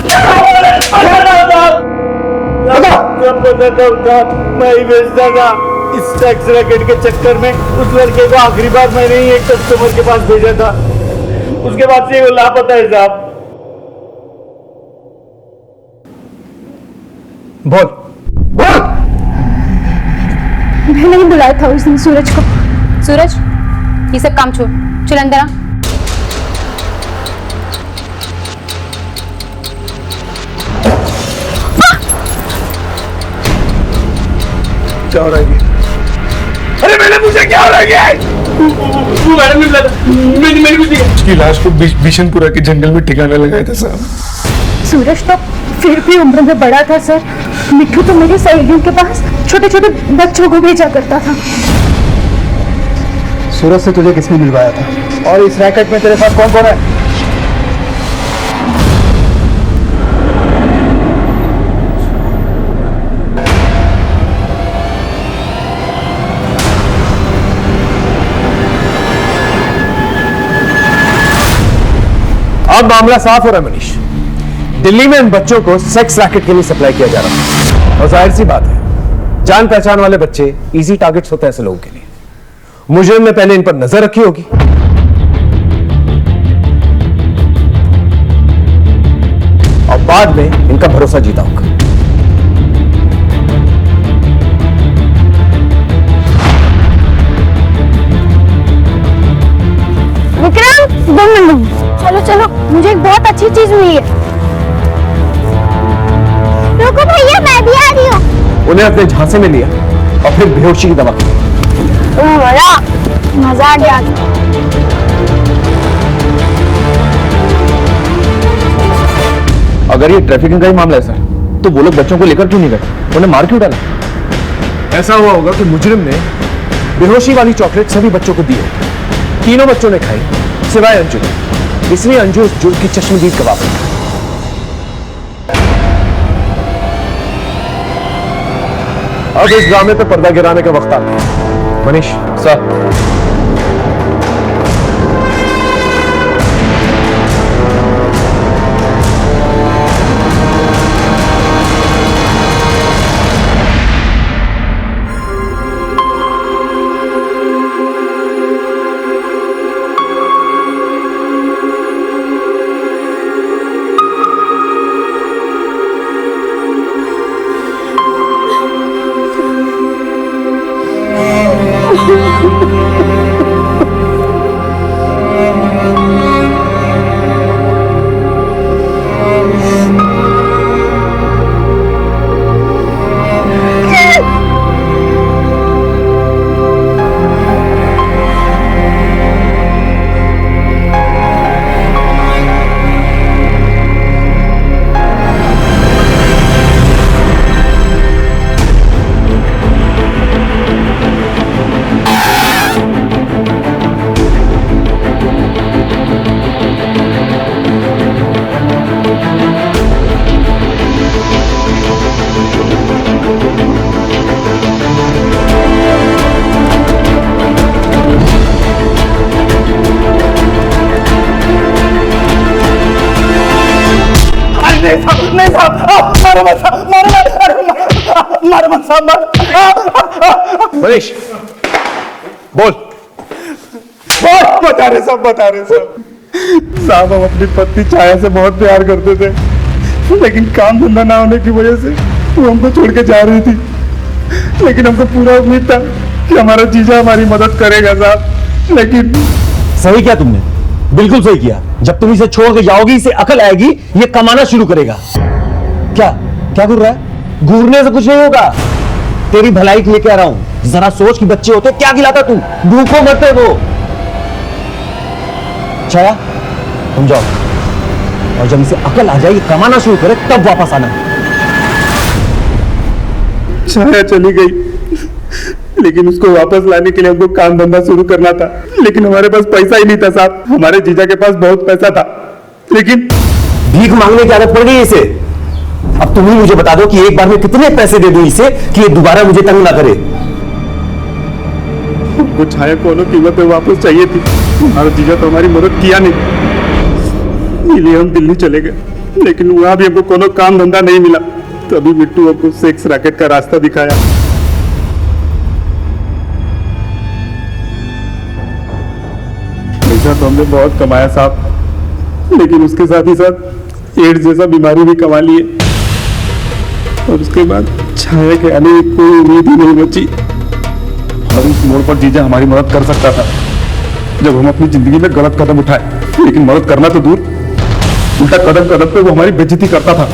मैं ही बेचता था। इस टैक्स रैकेट के चक्कर में उस लड़के को आखिरी बार मैंने ही एक कस्टमर के पास भेजा था, उसके बाद से वो लापता है साहब। बोल बोल। मैंने ही बुलाया था उस दिन सूरज को। सूरज, ये सब काम छोड़, चल अंदर आ। क्या हो रहा है? अरे मैंने पूछा क्या हो रहा है? वो मैडम ने बुलाया था, मैंने कुछ नहीं। उसकी लाश को बिशनपुरा के जंगल में ठिकाना लगाया था साहब। सूरज तो फिर भी उम्र में बड़ा था सर। मिट्टू तो मेरी सहेलियों के पास छोटे छोटे बच्चों को भेजा करता था। सूरज से तुझे किसने मिलवाया था, और इस रैकेट में तेरे साथ कौन कौन है? अब मामला साफ हो रहा है मनीष। दिल्ली में इन बच्चों को सेक्स रैकेट के लिए सप्लाई किया जा रहा है, और जाहिर सी बात है जान पहचान वाले बच्चे इजी टारगेट्स होते हैं ऐसे लोगों के लिए। मुजरिम ने पहले इन पर नजर रखी होगी, और बाद में इनका भरोसा जीता होगा। विक्रम, 2 मिनट। चलो चलो, मुझे एक बहुत अच्छी चीज मिली है। रुको भैया, मैं भी आ रही हूँ। उन्हें अपने झांसे में लिया और फिर बेहोशी की दवा की। मजा आ गया। अगर ये ट्रैफिकिंग का ही मामला है सर, तो वो लोग बच्चों को लेकर क्यों नहीं गए, उन्हें मार क्यों डाला? ऐसा हुआ होगा कि मुजरिम ने बेहोशी वाली चॉकलेट सभी बच्चों को दी होगी। तीनों बच्चों ने खाई सिवाय अंजू, इसलिए अंजू उस जुर्म की चश्मदीद गवाह बनी। अब इस ड्रामे पे पर्दा गिराने का वक्त आ गया। मनीष सर, मनीष बोल। बता रहे साहब, हम अपनी पत्नी छाया से बहुत प्यार करते थे, लेकिन काम धंधा ना होने की वजह से वो हमको छोड़ के जा रही थी, लेकिन हमको पूरा उम्मीद था कि हमारा जीजा हमारी मदद करेगा साहब। लेकिन सही किया तुमने, बिल्कुल सही किया। जब तुम इसे छोड़ के जाओगी, इसे अकल आएगी, ये कमाना शुरू करेगा। क्या क्या घूर रहा है? घूरने से कुछ नहीं होगा, तेरी भलाई के लिए कह रहा हूं। जरा सोच कि बच्चे होते क्या खिलाता तू, भूखों मरते वो। छाया तुम जाओ, और जब इसे अकल आ जाएगी, कमाना शुरू करे, तब वापस आना। छाया चली गई, लेकिन उसको वापस लाने के लिए हमको काम धंधा शुरू करना था, लेकिन हमारे पास पैसा ही नहीं था साहब। हमारे जीजा के पास बहुत पैसा था, लेकिन भीख मांगने की आदत पड़ गई इसे। अब तुम ही मुझे बता दो कि एक बार में कितने पैसे दे दूं इसे कि ये दोबारा मुझे तंग ना करे। हमको छाया कोनो कीमत पे वापस चाहिए थी। हमारा जीजा तो हमारी मदद किया नहीं, इसलिए हम दिल्ली चले गए, लेकिन वहां भी हमको कोनो काम धंधा नहीं मिला। तभी मिट्टू हमको सेक्स रैकेट का रास्ता दिखाया। पैसा तो हमने बहुत कमाया साहब, लेकिन उसके साथ ही साथ एड्स जैसा बीमारी भी कमा लिए, और उसके बाद छाया के आने की कोई उम्मीद ही नहीं बची। और उस मोड़ पर जीजा हमारी मदद कर सकता था, जब हम अपनी जिंदगी में गलत कदम उठाए। लेकिन मदद करना तो दूर, उल्टा कदम कदम पे वो हमारी बेइज्जती करता था।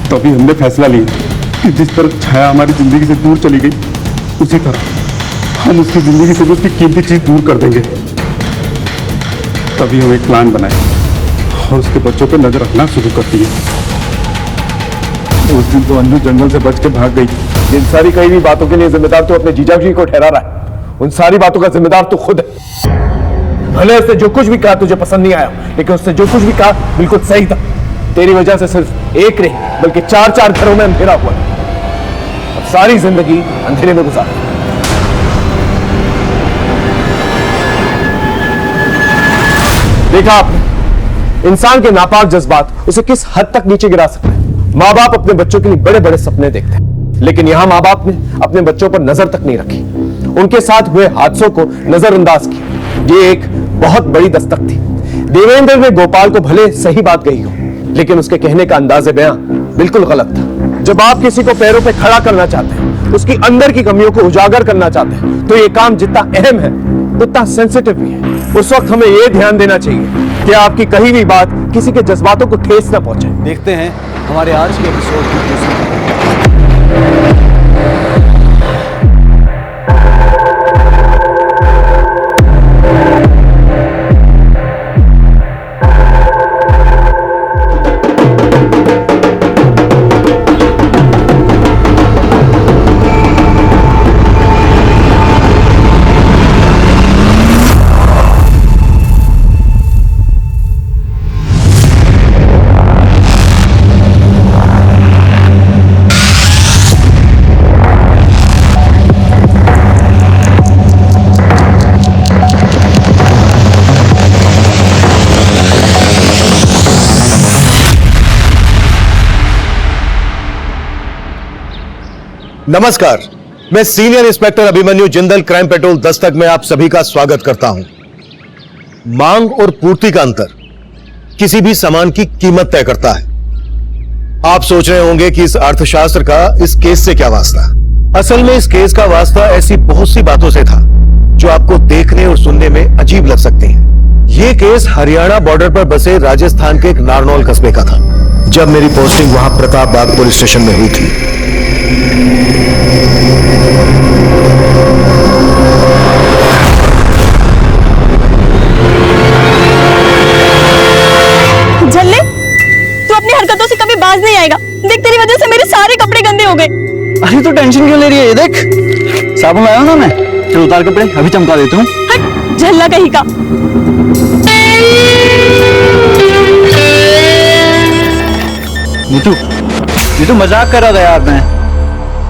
तभी हमने फैसला लिया कि जिस तरह छाया हमारी जिंदगी से दूर चली गई, उसी तरह हम उसकी जिंदगी से उसकी कीमती चीज दूर कर देंगे। तभी हम एक प्लान बनाए और उसके बच्चों पर नजर रखना शुरू कर दिए। उस दिन तो अंजू जंगल से बच के भाग गई। इन सारी कही हुई बातों के लिए जिम्मेदार तो अपने जीजा जी को ठहरा रहा है। उन सारी बातों का जिम्मेदार तो खुद है। भले उसने जो कुछ भी कहा तुझे पसंद नहीं आया, लेकिन उसने जो कुछ भी कहा बिल्कुल सही था। तेरी वजह से सिर्फ एक नहीं बल्कि 4-4 घरों में अंधेरा हुआ। अब सारी जिंदगी अंधेरे में गुजार। देखा आपने, इंसान के नापाक जज्बात उसे किस हद तक नीचे गिरा सकते हैं। माँ बाप अपने बच्चों के लिए बड़े बड़े सपने देखते हैं, लेकिन यहां माँ बाप ने अपने बच्चों पर नजर तक नहीं रखी, उनके साथ हुए हादसों को नजरअंदाज किया। ये एक बहुत बड़ी दस्तक थी। देवेंद्र ने गोपाल को भले सही बात कही हो, लेकिन उसके कहने का अंदाज़े बयां बिल्कुल गलत था। जब आप किसी को पैरों पे खड़ा करना चाहते हैं, उसकी अंदर की कमियों को उजागर करना चाहते हैं, तो ये काम जितना अहम है उतना सेंसिटिव भी है। उस वक्त हमें यह ध्यान देना चाहिए कि आपकी कही हुई बात किसी के जज्बातों को ठेस न पहुंचे। देखते हैं हमारे आज के एपिसोड की नमस्कार, मैं senior inspector Abhimanyu Jindal crime petrol Dastak में आप सभी का स्वागत करता हूं। मांग और पूर्ति का अंतर किसी भी सामान की कीमत तय करता है। आप सोच रहे होंगे कि इस अर्थशास्त्र का इस केस से क्या वास्ता। असल में इस केस का वास्ता ऐसी बहुत सी बातों से था जो आपको देखने और सुनने में अजीब लग सकती हैं। यह केस हरियाणा बॉर्डर पर बसे राजस्थान के एक नारनौल कस्बे का था, जब मेरी पोस्टिंग वहां प्रताप बाग पुलिस स्टेशन में हुई थी। झल्ले, तू अपनी हरकतों से कभी बाज नहीं आएगा। देख, तेरी वजह से मेरे सारे कपड़े गंदे हो गए। अरे तो टेंशन क्यों ले रही है? ये देख, साबुन लाया ना मैं, चल उतार कपड़े, अभी चमका देता हूँ। हट, झल्ला कहीं का। नीतू मजाक कर रहा था यार मैं।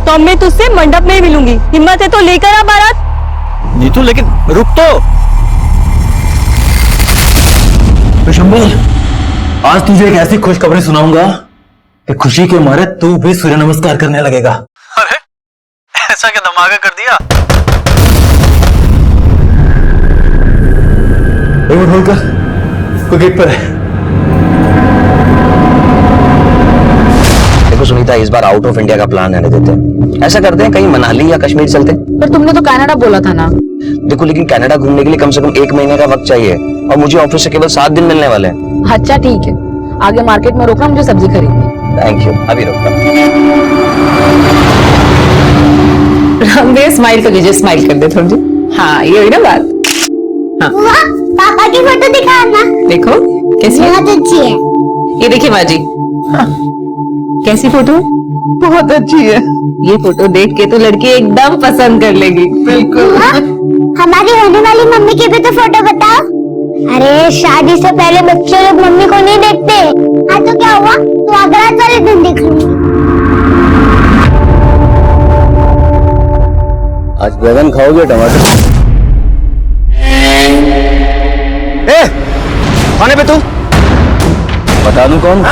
तो मैं तुझसे मंडप में ही मिलूंगी। हिम्मत है तो लेकर आ बारात। नीतू लेकिन रुक तो शंभू, आज तुझे एक ऐसी खुशखबरी सुनाऊंगा कि खुशी के मारे तू भी सूर्य नमस्कार करने लगेगा। अरे ऐसा क्या धमाका कर दिया? एक मिनट होल्ड कर, कोई गेट पर है। देखो सुनीता, इस बार आउट ऑफ इंडिया का प्लान रहने देते हैं। ऐसा करते हैं कहीं मनाली या कश्मीर चलते हैं। पर तुमने तो कनाडा बोला था ना। देखो लेकिन कनाडा घूमने के लिए कम से कम 1 महीने का वक्त चाहिए और मुझे ऑफिस से केवल 7 दिन मिलने वाले हैं। अच्छा ठीक है, आगे मार्केट में रोकना, मुझे सब्जी खरीदनी। थैंक यू, अभी रोकता। रामदेव स्माइल कर लीजिए, स्माइल कर दे थोड़ी सी। हाँ ये हुई ना बात। हाँ पापा की फोटो दिखाना। देखो कैसी है? बहुत अच्छी है। ये देखिए माँ जी। हाँ। कैसी फोटो? बहुत अच्छी है। ये फोटो देख के तो लड़की एकदम पसंद कर लेगी। बिल्कुल। हमारी होने वाली मम्मी की भी तो फोटो बताओ। अरे शादी से पहले बच्चे लोग मम्मी को नहीं देखते। आज तो क्या हुआ, तो आगरा वाले दिन देख लूंगी। आज बैगन खाओगे टमाटर? कौन है बे तू? बता दूं कौन?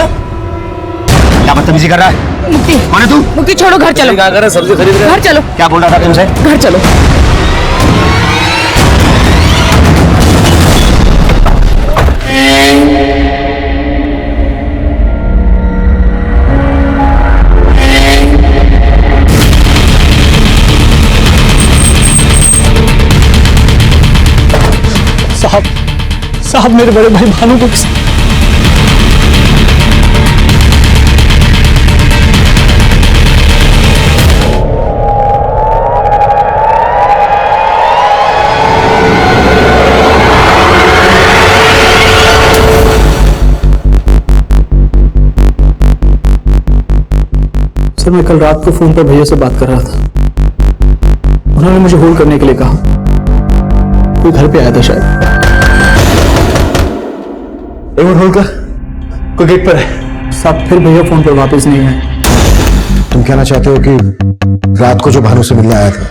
क्या बदतमीजी कर रहा है? मुक्ति। कौन है तू? मुक्ति छोड़ो, घर चलो। क्या कर रहे? सब्जी खरीद रहे? घर चलो। क्या बोल रहा था तुमसे? घर चलो। साहब मेरे बड़े भाई भानु को सर, मैं कल रात को फोन पर भैया से बात कर रहा था। उन्होंने मुझे होल्ड करने के लिए कहा। कोई घर पे आया था शायद। एक मिनट होल्ड कर, कोई गेट पर है। साहब फिर भैया फोन पर वापस नहीं आए। तुम कहना चाहते हो कि रात को जो भानु से मिलने आया था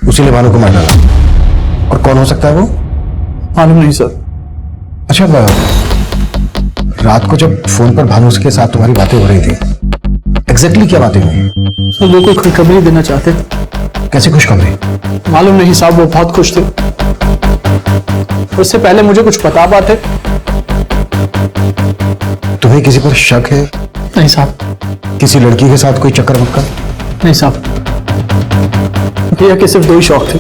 उसी ने भानु को मार डाला? और कौन हो सकता है वो? मालूम नहीं सर। अच्छा, रात को जब फोन पर भानु के साथ तुम्हारी बातें हो रही थी, एग्जैक्टली क्या बातें हुई? सर वो कोई खुशखबरी देना चाहते थे। कैसी खुशखबरी? मालूम नहीं साहब, वो बहुत खुश थे। उससे पहले मुझे कुछ बता पाते। तुम्हें किसी पर शक है? नहीं साहब। किसी लड़की के साथ कोई चक्कर वक्कर? नहीं साहब, भैया के सिर्फ 2 ही शौक थे,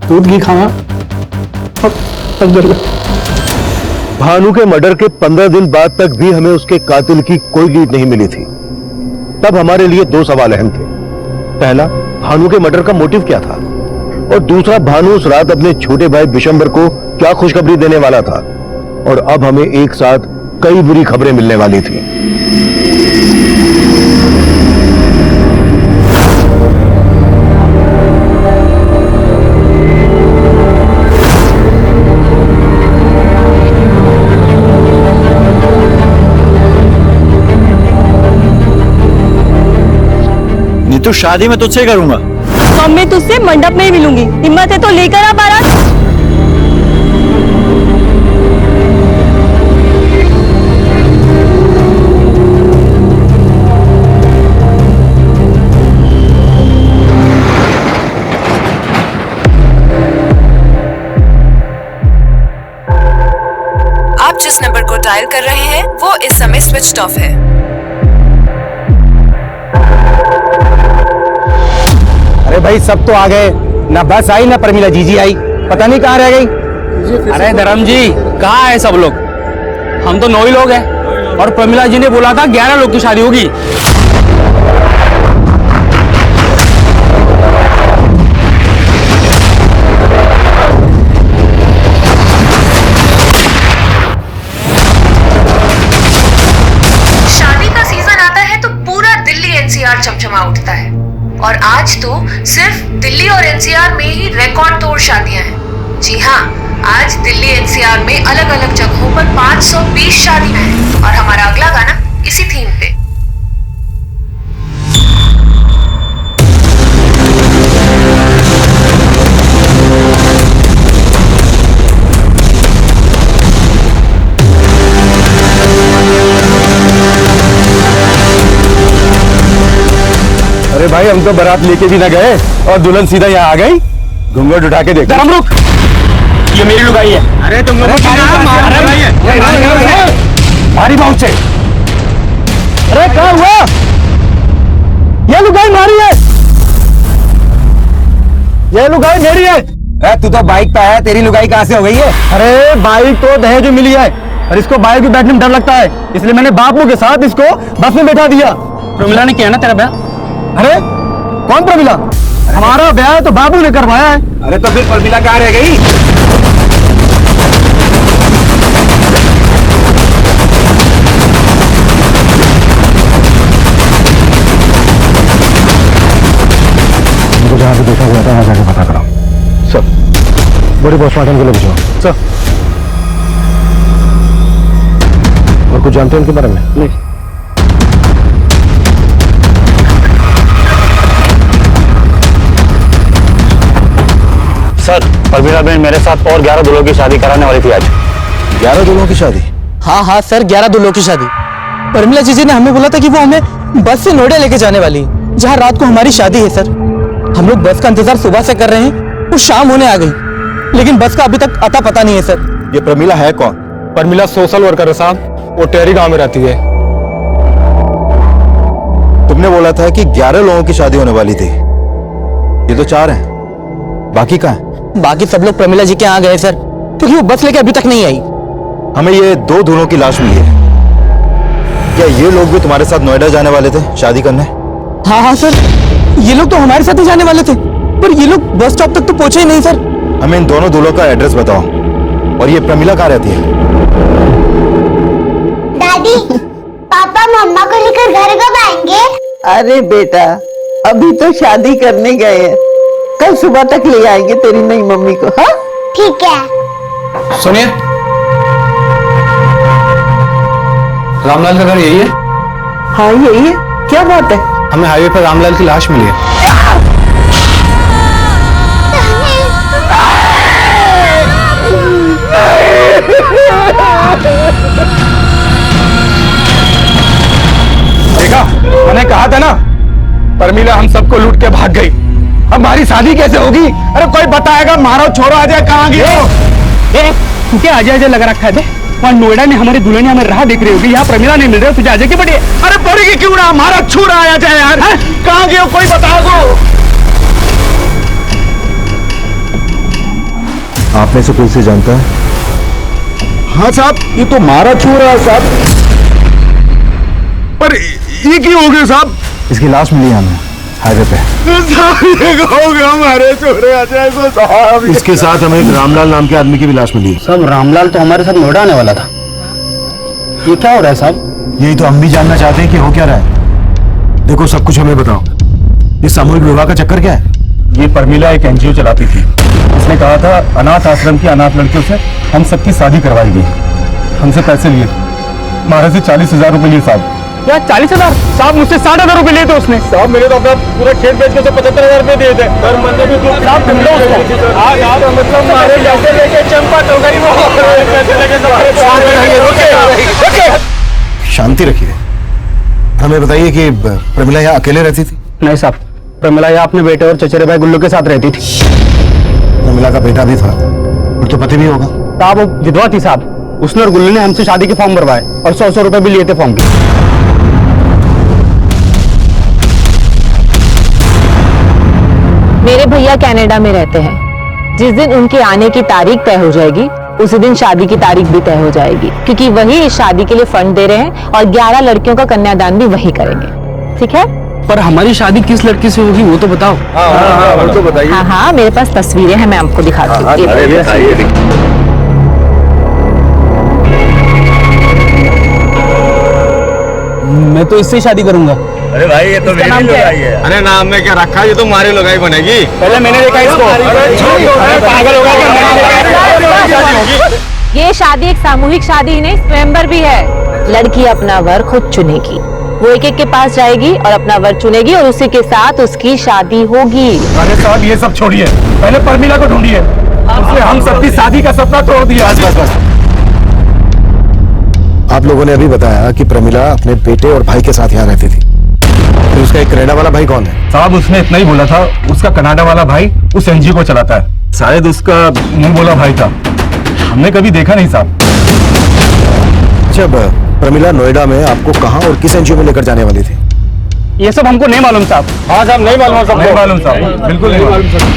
दूध घी खाना और बर्गर। भानु के मर्डर के 15 दिन बाद तक भी हमें उसके कातिल की कोई लीड नहीं मिली थी। तब हमारे लिए 2 सवाल अहम थे। पहला, भानु के मर्डर का मोटिव क्या था, और दूसरा, भानु उस रात अपने छोटे भाई बिशंबर को क्या खुशखबरी देने वाला था। और अब हमें एक साथ कई बुरी खबरें मिलने वाली थी। नीतू, शादी में तुझसे करूंगा। मैं तुझसे मंडप में ही मिलूंगी। हिम्मत है तो लेकर आ बारात। आप जिस नंबर को डायल कर रहे हैं वो इस समय स्विच्ड ऑफ है। अरे भाई, सब तो आ गए ना। बस आई ना प्रमिला जीजी आई, पता नहीं कहाँ रह गई। अरे धर्म जी, कहाँ है सब लोग? हम तो 9 ही लोग हैं और प्रमिला जी ने बोला था 11 लोग की शादी होगी। शादी का सीजन आता है तो पूरा दिल्ली एनसीआर चमचमा उठता है और आज तो सिर्फ दिल्ली और एनसीआर में ही रिकॉर्ड तोड़ शादियां हैं। जी हाँ, आज दिल्ली एनसीआर में अलग अलग जगहों पर 520 शादियां हैं और हमारा अगला गाना इसी थीम पे। अरे भाई, हम तो बारात लेके भी ना गए और दुल्हन सीधा यहाँ आ गई। घूंघट उठा के देख। रुक, ये मेरी लुगाई है। अरे तुम लोग भारी पहुंचे। अरे क्या हुआ? ये लुगाई मेरी है। तू तो बाइक पे आया, तेरी लुगाई कहाँ से हो गई है? अरे बाइक तो दहेज में मिली है और इसको बाइक में बैठने में डर लगता है, इसलिए मैंने बापू के साथ इसको बस में बैठा दिया। प्रमिला ने किया ना तेरा ब्याह? अरे कौन प्रमिला? हमारा ब्याह तो बाबू ने करवाया है। अरे तो फिर प्रमिला कहाँ रह गई? जहाँ से देखा गया था वहां जाके पता करो। सर बड़ी पोस्टमार्टम के लिए भेजो। सर और कुछ जानते हैं उनके बारे में? नहीं। सर परवीना बहन मेरे साथ और 11 दूल्हों की शादी कराने वाली थी आज। 11 दूल्हों की शादी? हाँ हाँ सर 11 दूल्हों की शादी। परमिला जीजी ने हमें बोला था कि वो हमें बस से नोएडा लेके जाने वाली है, जहाँ रात को हमारी शादी है। सर हम लोग बस का इंतजार सुबह से कर रहे हैं और शाम होने आ गई, लेकिन बस का अभी तक अता पता नहीं है। सर ये प्रमिला है कौन? परमिला सोशल वर्कर है साहब, वो टेहरी गांव में रहती है। तुमने बोला था कि 11 लोगों की शादी होने वाली थी, ये तो 4 हैं, बाकी कहाँ हैं? बाकी सब लोग प्रमिला जी के यहाँ गए सर, क्योंकि वो बस लेके अभी तक नहीं आई। हमें ये 2 दूल्हों की लाश मिली है। क्या ये लोग भी तुम्हारे साथ नोएडा जाने वाले थे शादी करने? हाँ हाँ सर, ये लोग तो हमारे साथ ही जाने वाले थे, पर ये लोग बस स्टॉप तक तो पहुंचे ही नहीं। सर हमें इन दोनों दूल्हों का एड्रेस बताओ, और ये प्रमिला कहाँ रहती है? दादी, पापा मम्मा को लेकर घर कब आएंगे? अरे बेटा अभी तो शादी करने गए हैं, कल सुबह तक ले आएंगे तेरी नई मम्मी को। हाँ ठीक है। सुनिए, रामलाल का घर यही है? हाँ यही है। क्या बात है? हमें हाईवे पर रामलाल की लाश मिली है। देखा, मैंने कहा था ना, परमिला हम सबको लूट के भाग गई। हमारी शादी कैसे होगी? अरे कोई बताएगा? मारो छोड़ो, अजय कहाँ गया? क्या अजय अजय लगा रखा है? वहाँ नोएडा में हमारी दुल्हन हमें राह देख रही होगी, यहाँ प्रमिला नहीं मिल रही, तुझे अजय की पड़ी है? अरे पड़ेगी क्यों ना, हमारा छू रहा है अजय यार। कहाँ गया कोई बता दो। आप में से कोई से जानता है? हाँ साहब, ये तो मारा छू रहा है साहब। पर ये क्यों हो गया साहब? इसकी लाश मिली है हमें हाईवे पे। हमारे छोरे अजय को साहब। इसके साथ हमें एक रामलाल नाम के आदमी की भी लाश मिली है। साहब रामलाल तो हमारे साथ नोएडा आने वाला था। ये क्या हो रहा है साहब? यही तो हम भी जानना चाहते हैं कि हो क्या रहा है। देखो सब कुछ हमें बताओ, ये सामूहिक विवाह का चक्कर क्या है? ये परमिला एक एनजीओ चलाती थी। उसने कहा था अनाथ आश्रम की अनाथ लड़कियों से हम सबकी शादी करवाई गई। हमसे पैसे लिए, हमारे से 40,000 रुपए लिए साहब। क्या 40,000? साहब मुझसे 60,000 रुपए लिए थे उसने। साहब मैंने तो अपना पूरा खेत बेच के 75,000 रुपए दिए थे। पर मैंने भी साहब ढूंढो उसको। आज आप मतलब हमारे पैसे लेके चंपा टोकरी में पैसे लेके शांति रखिए। हमें बताइए कि प्रमिला यहाँ अकेले रहती थी? नहीं साहब, प्रमिला यहाँ अपने बेटे और चचेरे भाई गुल्लू के साथ रहती थी। प्रमिला का बेटा भी था, और तो पति भी होगा। साहब वो विधवा थी साहब, उसने और गुल्लू ने हमसे शादी के फॉर्म भरवाए और 100 रुपए भी लिए थे फॉर्म के। मेरे भैया कनाडा में रहते हैं। जिस दिन उनके आने की तारीख तय हो जाएगी, उसी दिन शादी की तारीख भी तय हो जाएगी, क्योंकि वही इस शादी के लिए फंड दे रहे हैं और 11 लड़कियों का कन्यादान भी वही करेंगे। ठीक है? पर हमारी शादी किस लड़की से होगी वो तो बताओ। वो तो बताइए। हाँ हाँ, मेरे पास तस्वीरें हैं, मैं आपको दिखाती हूँ। मैं तो इससे शादी करूंगा। अरे भाई ये तो मेरी लुगाई है। अरे नाम में क्या रखा है? ये तो हमारी लुगाई बनेगी। पहले मैंने देखा इसको। पागल होगा क्या? ये शादी एक सामूहिक शादी ही नहीं, स्वयंवर भी है। लड़की अपना वर खुद चुनेगी, वो एक एक के पास जाएगी और अपना वर चुनेगी और उसी के साथ उसकी शादी होगी। अरे साहब ये सब छोड़िए, पहले परमिला को ढूंढिए। उसने हम सबकी शादी का सपना तोड़ दिया। बस। आप लोगों ने अभी बताया कि प्रमिला अपने बेटे और भाई के साथ यहाँ रहती थी, फिर उसका एक कनाडा वाला भाई कौन है? साहब उसने इतना ही बोला था, उसका कनाडा वाला भाई उस एनजीओ को चलाता है। शायद उसका मुंह बोला भाई था, हमने कभी देखा नहीं साहब। जब प्रमिला नोएडा में आपको कहाँ और किस एनजीओ में लेकर जाने वाली थी? ये सब हमको नहीं मालूम साहब। हाँ साहब नहीं मालूम साहब, नहीं मालूम साहब, बिल्कुल नहीं मालूम साहब।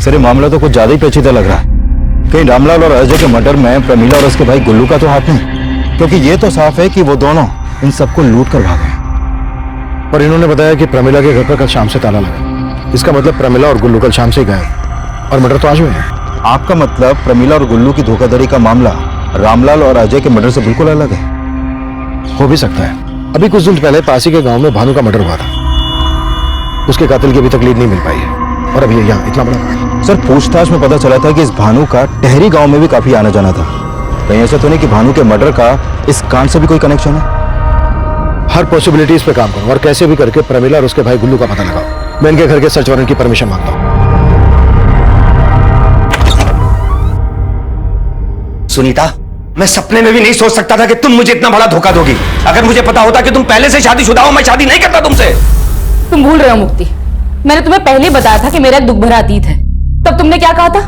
सर ये मामला तो कुछ ज्यादा ही पेचीदा लग रहा है। कहीं रामलाल और अजय के मर्डर में प्रमीला और उसके भाई गुल्लू का तो हाथ नहीं, क्योंकि ये तो साफ है कि वो दोनों इन सबको लूट कर भागे। पर इन्होंने बताया कि प्रमिला के घर पर कल शाम से ताला लगा। इसका मतलब प्रमिला और गुल्लू कल शाम से गए और मर्डर तो आज हुए हैं। आपका मतलब प्रमीला और गुल्लू की धोखाधड़ी का मामला रामलाल और अजय के मर्डर से बिल्कुल अलग है? हो भी सकता है। अभी कुछ दिन पहले पासी के गांव में भानु का मर्डर हुआ था। उसके कातिल की अभी तक लीड नहीं मिल पाई है और अभी यहाँ इतना बड़ा। सर पूछताछ में पता चला था कि इस भानु का टहरी गांव में भी काफी आना जाना था। कहीं ऐसा तो नहीं कि भानु के मर्डर का इस कांड से भी कोई कनेक्शन है? हर पॉसिबिलिटीज पे काम करो और कैसे भी करके प्रमिला और उसके भाई गुल्लू का पता लगाओ। मैं इनके घर के सर्च वारंट की परमिशन मांगता हूँ। सुनीता, मैं सपने में भी नहीं सोच सकता था कि तुम मुझे इतना बड़ा धोखा दोगी। अगर मुझे पता होता कि तुम पहले से शादीशुदा हो, मैं शादी नहीं करता तुमसे। तुम भूल रहे हो मुक्ति, मैंने तुम्हें पहले ही बताया था कि मेरा एक दुख भरा अतीत है। तब तुमने क्या कहा था?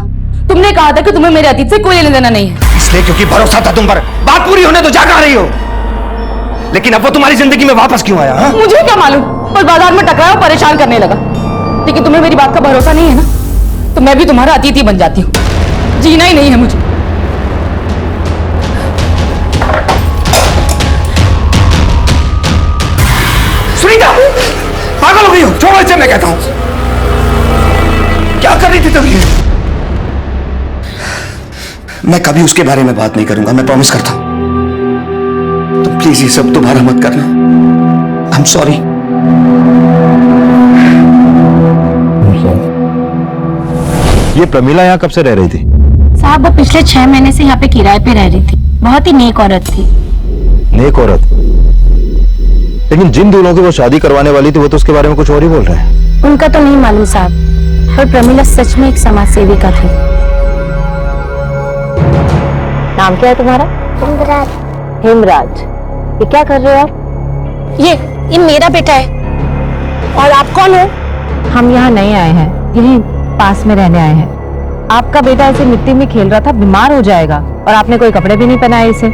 तुमने कहा था कि तुम्हें मेरे अतीत से कोई लेना देना नहीं है। इसलिए क्योंकि भरोसा था तुम पर। बात पूरी होने तो जा कहां रही हो? लेकिन अब वो तुम्हारी जिंदगी में वापस क्यों आया? हा? मुझे क्या मालूम, बस बाजार में टकराया और परेशान करने लगा। लेकिन तुम्हें मेरी बात का भरोसा नहीं है ना, तो मैं भी तुम्हारा अतीत ही बन जाती हूँ। जीना ही नहीं है मुझे। सुनीता, पागल हो गई हो? छोड़ो इसे, मैं कहता हूं। क्या कर रही थी तुम? मैं कभी उसके बारे में बात नहीं करूंगा, मैं प्रॉमिस करता हूं। तुम प्लीज ये सब दोबारा मत करना। I am sorry. ये प्रमीला यहाँ कब से रह रही थी? साहब वो पिछले 6 महीने से यहाँ पे किराए पे रह रही थी। बहुत ही नेक औरत थी। नेक औरत? लेकिन जिन दोनों की वो शादी करवाने वाली थी वो तो उसके बारे में कुछ और ही बोल रहे हैं। उनका तो नहीं मालूम साहब, पर प्रमिला सच में एक समाज सेविका थी। नाम क्या है तुम्हारा? हिमराज। हिमराज, ये क्या कर रहे हो आप? ये मेरा बेटा है। और आप कौन हो? हम यहाँ नहीं आए हैं, यहीं पास में रहने आए हैं। आपका बेटा ऐसे मिट्टी में खेल रहा था, बीमार हो जाएगा, और आपने कोई कपड़े भी नहीं पहनाए इसे।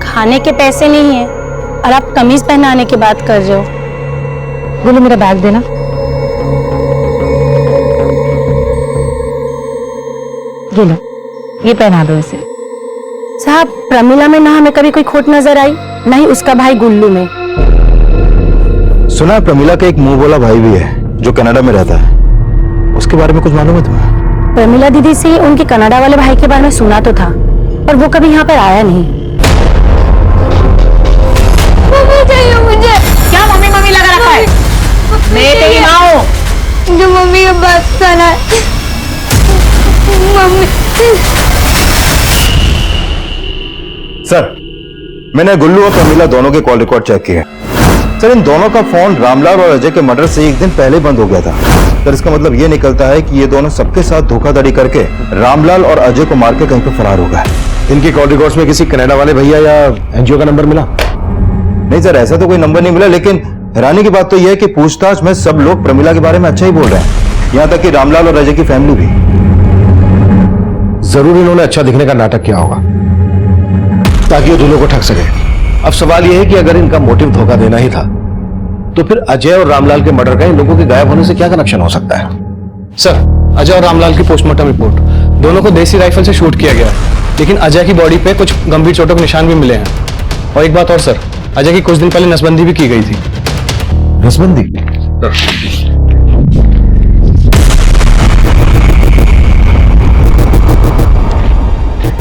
खाने के पैसे नहीं है और आप कमीज पहनाने की बात कर रहे हो। बोलो मेरा बैग देना। ये लो, ये पहना दो इसे। साहब प्रमिला में ना हमें कभी कोई खोट नजर आई, ना ही उसका भाई गुल्लू में। सुना है प्रमीला का एक मुंह बोला भाई भी है जो कनाडा में रहता है, उसके बारे में कुछ मालूम है तुम्हें? प्रमिला दीदी से उनके कनाडा वाले भाई के बारे में सुना तो था, पर वो कभी यहाँ पर आया नहीं। मम्मी चाहिए मुझे। क्या मम्मी मम्मी लगा रखा है? मैं तेरी माँ हूँ। जो मम्मी का बात सुना। मम्मी। सर मैंने गुल्लू और प्रमीला दोनों के कॉल रिकॉर्ड चेक किए। सर इन दोनों का फोन रामलाल और अजय के मर्डर से एक दिन पहले बंद हो गया था। सर इसका मतलब ये निकलता है कि ये दोनों सबके साथ धोखाधड़ी करके रामलाल और अजय को मार के कहीं पर फरार हो गए। इनकी कॉल रिकॉर्ड्स में किसी कनाडा वाले भैया या एनजीओ का नंबर मिला? नहीं सर ऐसा तो कोई नंबर नहीं मिला, लेकिन हैरानी की बात तो यह है कि पूछताछ में सब लोग प्रमिला के बारे में अच्छा ही बोल रहे हैं, यहाँ तक कि रामलाल और अजय की फैमिली भी। जरूर इन्होंने अच्छा दिखने का नाटक किया होगा ताकि ये दोनों को ठग सके। अब सवाल यह है कि अगर इनका मोटिव धोखा देना ही था तो फिर अजय और रामलाल के मर्डर का इन लोगों के गायब होने से क्या कनेक्शन हो सकता है? सर अजय और रामलाल की पोस्टमार्टम रिपोर्ट, दोनों को देसी राइफल से शूट किया गया है, लेकिन अजय की बॉडी पे कुछ गंभीर चोटों के निशान भी मिले हैं। और एक बात और सर, अजय की कुछ दिन पहले नसबंदी भी की गई थी। नसबंदी?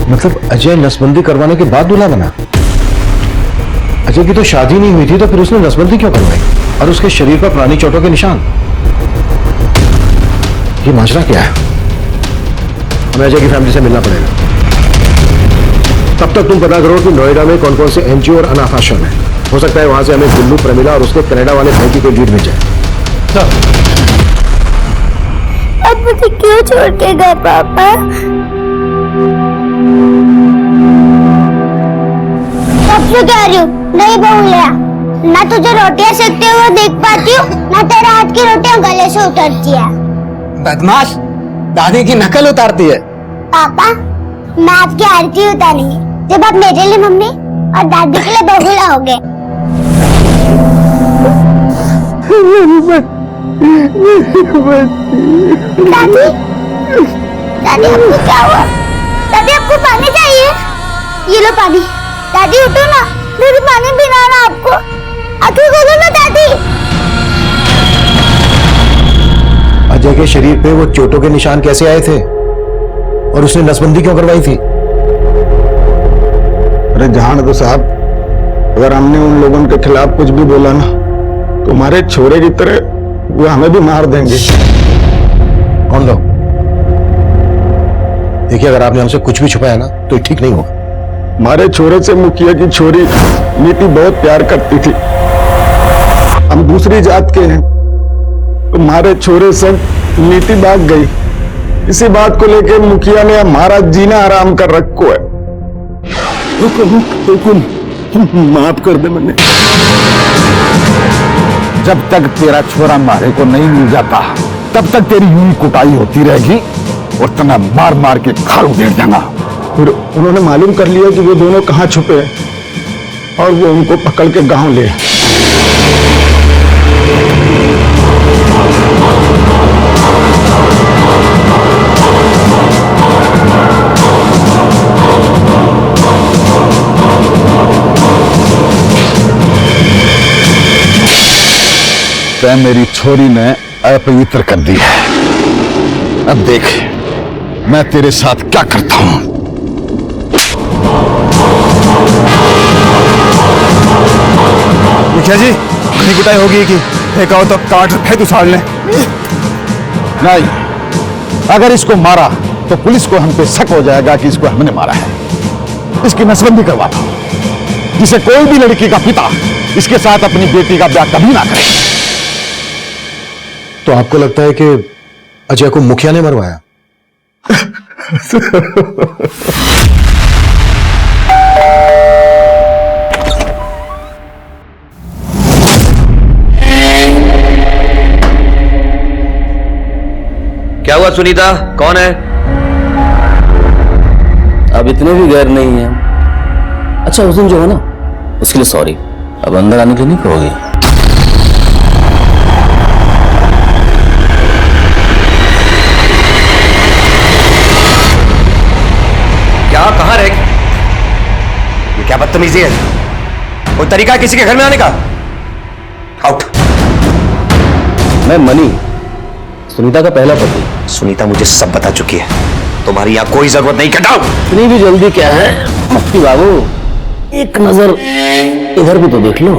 मतलब अजय नसबंदी करवाने के बाद दूल्हा बना? अजय की तो शादी नहीं हुई थी, तो फिर उसने नसबंदी क्यों करवाई? और उसके शरीर पर पुरानी चोटों के निशान? ये माजरा क्या है? हमें अजय की फैमिली से मिलना पड़ेगा। तब तक तुम पता करो कि नोएडा में कौन कौन से एनजीओ और अनाथ आश्रम है। हो सकता है वहां से हमें गुल्लू, प्रमिला और उसके कनाडा वाले भाई की कोई लीड मिल जाए। अब मुझे क्यों छोड़ के गए पापा? कब से कह रही हूँ नहीं बहू लिया। ना तुझे रोटियां सेकते हुए देख पाती हूँ, ना तेरे हाथ की रोटियां गले से उतरती है। बदमाश, दादी की नकल उतारती है। पापा मैं आपकी आरती उतारूंगी जब आप मेरे लिए मम्मी और दादी के लिए बहू लाओगे। दादी दादी आपको क्या हुआ? दादी आपको पानी चाहिए? ये लो पानी। दादी उठो ना, दादी पानी पिलाना आपको। आंखें खोलो ना दादी। अजय के शरीर पे वो चोटों के निशान कैसे आए थे और उसने नसबंदी क्यों करवाई थी? अरे जान दो साहब, अगर हमने उन लोगों के खिलाफ कुछ भी बोला ना तो हमारे छोरे की तरह वो हमें भी मार देंगे। कौन लोग? देखिए, अगर आपने हमसे कुछ भी छुपाया ना तो ठीक नहीं होगा। हमारे छोरे से मुखिया की छोरी नीति बहुत प्यार करती थी। हम दूसरी जात के हैं तो हमारे छोरे से नीति भाग गई। इसी बात को लेकर मुखिया ने हमारा जीना आराम कर रखो है। हुकुम माफ कर दे मैंने। जब तक तेरा छोरा मारे को नहीं मिल जाता तब तक तेरी यूं ही कुटाई होती रहेगी और तना मार मार के खाल उधेड़ जाना। फिर उन्होंने मालूम कर लिया कि वो दोनों कहाँ छुपे हैं और वो उनको पकड़ के गांव ले। तै मेरी छोरी ने अपवित्र कर दी है। अब देख मैं तेरे साथ क्या करता हूं। मुखिया जी, घनी कुटाई होगी कि फेंका हो तो काट फेंक उछाड़ लें। नहीं, अगर इसको मारा तो पुलिस को हम पे शक हो जाएगा कि इसको हमने मारा है। इसकी नसबंदी करवाता हूं जिसे कोई भी लड़की का पिता इसके साथ अपनी बेटी का ब्याह कभी ना करे। तो आपको लगता है कि अजय को मुखिया ने मरवाया? क्या हुआ सुनीता, कौन है? अब इतने भी गैर नहीं है। अच्छा, उस दिन जो है ना उसके लिए सॉरी। अब अंदर आने के लिए नहीं कहोगी? क्या कहां रह गई? ये क्या बदतमीजी है? कोई तरीका है किसी के घर में आने का? आउट। मैं मनी, सुनीता का पहला पति। सुनीता मुझे सब बता चुकी है। तुम्हारी यहां कोई जरूरत नहीं। कटाओ। इतनी भी जल्दी क्या है मुफ्ती बाबू? एक नजर इधर भी तो देख लो।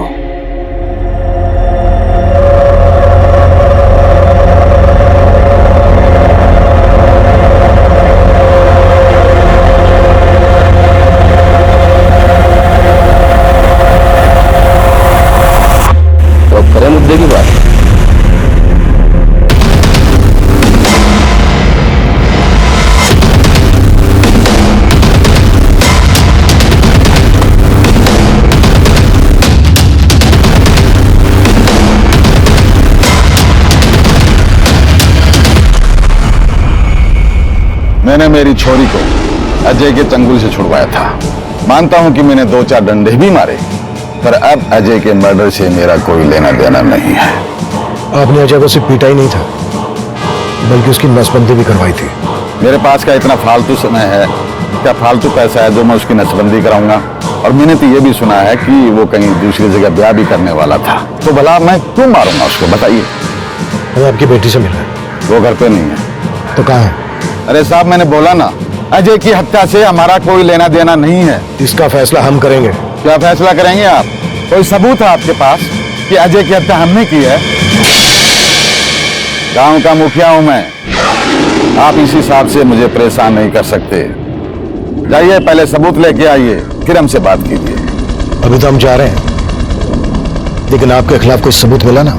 तो अब करें मुद्दे की बात। मैंने मेरी छोरी को अजय के चंगुल से छुड़वाया था। मानता हूं कि मैंने 2-4 डंडे भी मारे, पर अब अजय के मर्डर से मेरा कोई लेना देना नहीं है। आपने अजय को सिर्फ पीटा ही नहीं था, बल्कि उसकी नसबंदी भी करवाई थी। मेरे पास का इतना फालतू समय है क्या? फालतू पैसा है जो मैं उसकी नसबंदी कराऊंगा? और मैंने तो ये भी सुना है कि वो कहीं दूसरी जगह ब्याह भी करने वाला था। तो भला मैं क्यों मारूंगा उसको, बताइए? वो आपकी बेटी से मिला है। वो घर पे नहीं है। तो कहाँ है? अरे साहब, मैंने बोला ना, अजय की हत्या से हमारा कोई लेना देना नहीं है। इसका फैसला हम करेंगे। क्या फैसला करेंगे आप? कोई सबूत है आपके पास कि अजय की हत्या हमने की है? गांव का मुखिया हूं मैं। आप इस हिसाब से मुझे परेशान नहीं कर सकते। जाइए, पहले सबूत लेके आइए, फिर हमसे बात कीजिए। अभी तो हम जा रहे हैं, लेकिन आपके खिलाफ कोई सबूत मिला ना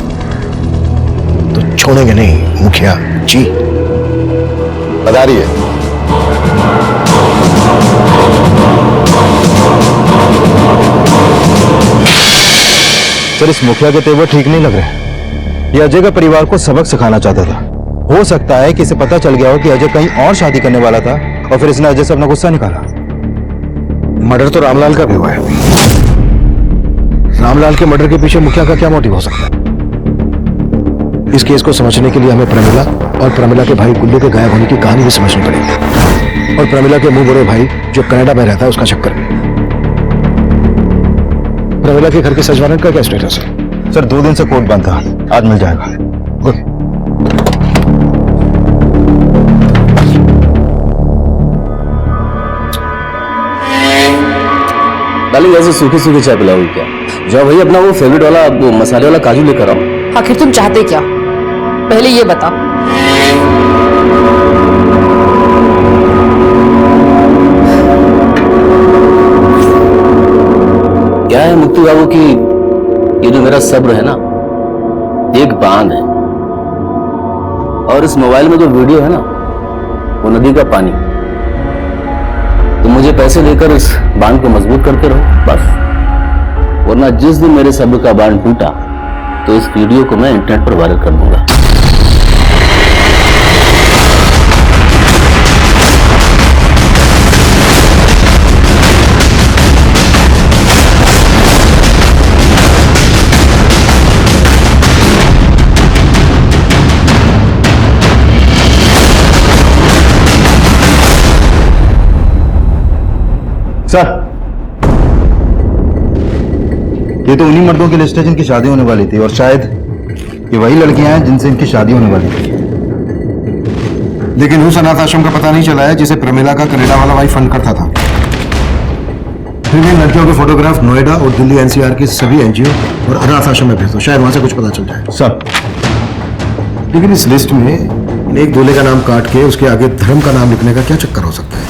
तो छोड़ेंगे नहीं मुखिया जी। पधारिए। सर, इस मुखिया के तेवर ठीक नहीं लग रहे। ये अजय का परिवार को सबक सिखाना चाहता था। हो सकता है कि इसे पता चल गया हो कि अजय कहीं और शादी करने वाला था और फिर इसने अजय से अपना गुस्सा निकाला। मर्डर तो रामलाल का भी हुआ है। रामलाल के मर्डर के पीछे मुखिया का क्या मोटिव हो सकता है? इस केस को समझने के लिए हमें प्रमिला और प्रमिला के भाई गुल्लू के गायब होने की कहानी भी समझनी पड़ेगी, और प्रमिला के मुंह बड़े भाई जो कनाडा में रहता है उसका चक्कर भी। प्रमिला के घर के सच वारंट का क्या स्टेटस है? सर 2 दिन से कोर्ट बंद था, आज मिल जाएगा। डार्लिंग ऐसे सूखी सूखी चाय पिलाओगी क्या? जाओ भाई अपना वो फेवरेट वाला वो मसाले वाला काजू लेकर आओ। आखिर तुम चाहते क्या? पहले ये बता। क्या है मुक्ति बाबू की ये जो मेरा सब्र है ना, एक बांध है, और इस मोबाइल में जो वीडियो है ना वो नदी का पानी। तो मुझे पैसे देकर इस बांध को मजबूत करते रहो बस, वरना जिस दिन मेरे सब्र का बांध टूटा तो इस वीडियो को मैं इंटरनेट पर वायरल कर दूंगा। सर ये तो उन्हीं मर्दों की लिस्ट है जिनकी शादी होने वाली थी, और शायद ये वही लड़कियां हैं जिनसे इनकी शादी होने वाली थी। लेकिन उस अनाथ आश्रम का पता नहीं चला है जिसे प्रमिला का कनाडा वाला भाई फंड करता था। फिर भी लड़कियों के फोटोग्राफ नोएडा और दिल्ली एनसीआर की सभी एनजीओ और अनाथ आश्रम में भेज दो, शायद वहां से कुछ पता चल जाए। सर लेकिन इस लिस्ट में एक दूल्हे का नाम काट के उसके आगे धर्म का नाम लिखने का क्या चक्कर हो सकता है?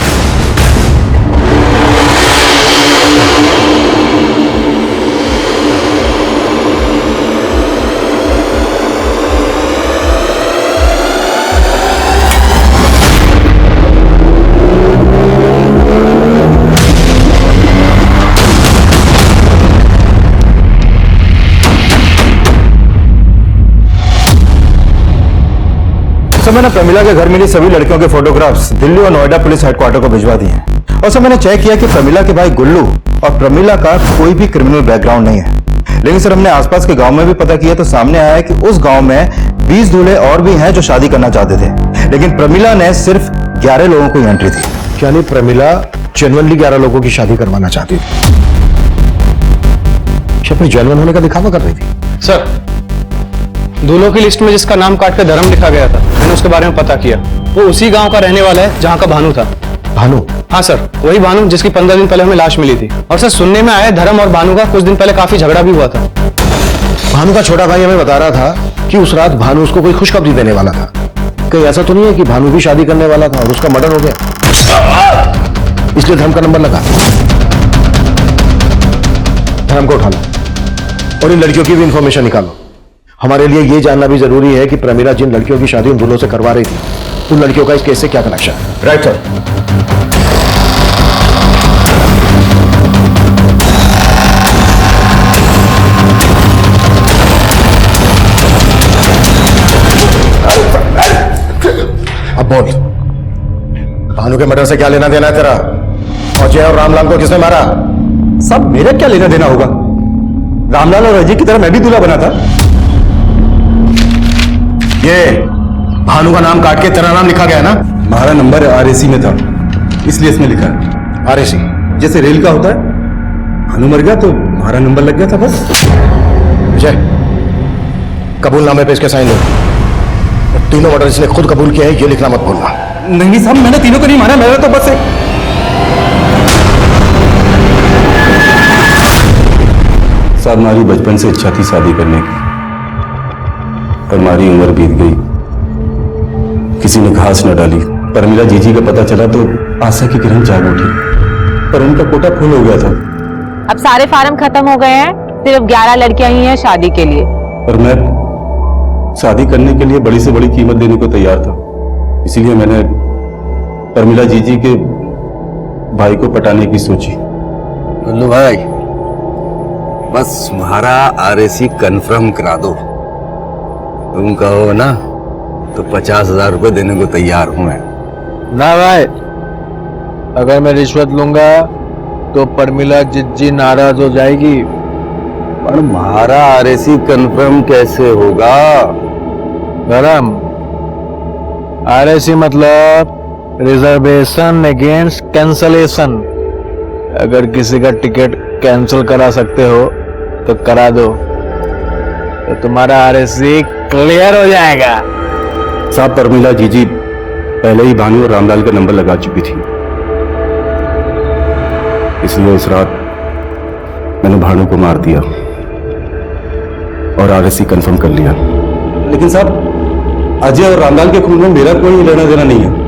सर मैंने प्रमिला के घर मिली सभी लड़कियों के फोटोग्राफ्स दिल्ली और नोएडा पुलिस हेडक्वार्टर को भिजवा दिए हैं, और सर मैंने चेक किया कि प्रमिला के भाई गुल्लू और प्रमिला का कोई भी क्रिमिनल बैकग्राउंड नहीं है। लेकिन सर हमने आसपास के गांव में भी पता किया तो सामने आया है कि उस गांव में 20 दूल्हे और भी हैं जो शादी करना चाहते थे, लेकिन प्रमिला ने सिर्फ 11 लोगों को एंट्री दी। यानी प्रमिला जेन्युइनली 11 लोगों की शादी करवाना चाहती थी, अपनी जेन्युइन होने का दिखावा कर रही थी। सर दूल्हों की लिस्ट में जिसका नाम काट कर धर्म लिखा गया था, मैंने उसके बारे में पता किया। वो उसी गांव का रहने वाला है जहां का भानु था। भानु? हाँ सर, वही भानु जिसकी 15 दिन पहले हमें लाश मिली थी। और सर सुनने में आया धर्म और भानु का कुछ दिन पहले काफी झगड़ा भी हुआ था। भानु का छोटा भाई हमें बता रहा था कि उस रात भानु उसको कोई खुशखबरी देने वाला था। कहीं ऐसा तो नहीं है कि भानु भी शादी करने वाला था और उसका मर्डर हो गया, इसलिए धर्म का नंबर लगा? धर्म को उठा लो और इन लड़कियों की भी इंफॉर्मेशन निकालो। हमारे लिए ये जानना भी जरूरी है कि प्रमिला जिन लड़कियों की शादी उन दूल्हों से करवा रही थी, उन लड़कियों का इस केस से क्या कनेक्शन है। Right sir. अब बोल, भानु के मर्डर से क्या लेना देना है तेरा? और जय और रामलाल को किसने मारा? सब मेरा क्या लेना देना होगा? रामलाल और अजय की तरह मैं भी दूल्हा बना था। ये भानु का नाम काट के तेरा नाम लिखा गया ना? हमारा नंबर आरएसी में था, इसलिए इसमें लिखा है। आरएसी जैसे रेल का होता है, भानु मर गया तो हमारा नंबर लग गया था बस। विजय, कबूलनामे पे इसके साइन लो। तीनों मर्डर इसने खुद कबूल किया है, ये लिखना मत भूलना। नहीं साहब, मैंने तीनों को नहीं मारा, मेरा तो बस एक साहब हमारी बचपन से इच्छा थी शादी करने की, पर हमारी उम्र बीत गई, किसी ने घास न डाली। प्रमिला जीजी का पता चला तो आशा की किरण जाग उठी, पर उनका कोटा फुल हो गया था। अब सारे फार्म खत्म हो गए हैं, सिर्फ 11 लड़कियां ही हैं शादी के लिए। और मैं शादी करने के लिए बड़ी से बड़ी कीमत देने को तैयार था, इसीलिए मैंने प्रमिला जीजी के भाई को पटाने की सोची। गुल्लू भाई, बस तुम्हारा आरएसी कंफर्म करा दो। तुम कहो ना तो 50,000 रुपए देने को तैयार हूं मैं। ना भाई, अगर मैं रिश्वत लूंगा तो प्रमिला जिज्जी नाराज हो जाएगी। पर हमारा आरएसी कंफर्म कैसे होगा? धर्म, RAC मतलब रिजर्वेशन अगेंस्ट कैंसलेशन। अगर किसी का टिकट कैंसिल करा सकते हो तो करा दो, तो तुम्हारा RAC क्लियर हो जाएगा। साहब प्रमिला जीजी पहले ही भानु और रामलाल का नंबर लगा चुकी थी, इसलिए उस रात मैंने भानु को मार दिया और RAC कंफर्म कर लिया। लेकिन साहब अजय और रामलाल के खून में मेरा कोई लेना देना नहीं है।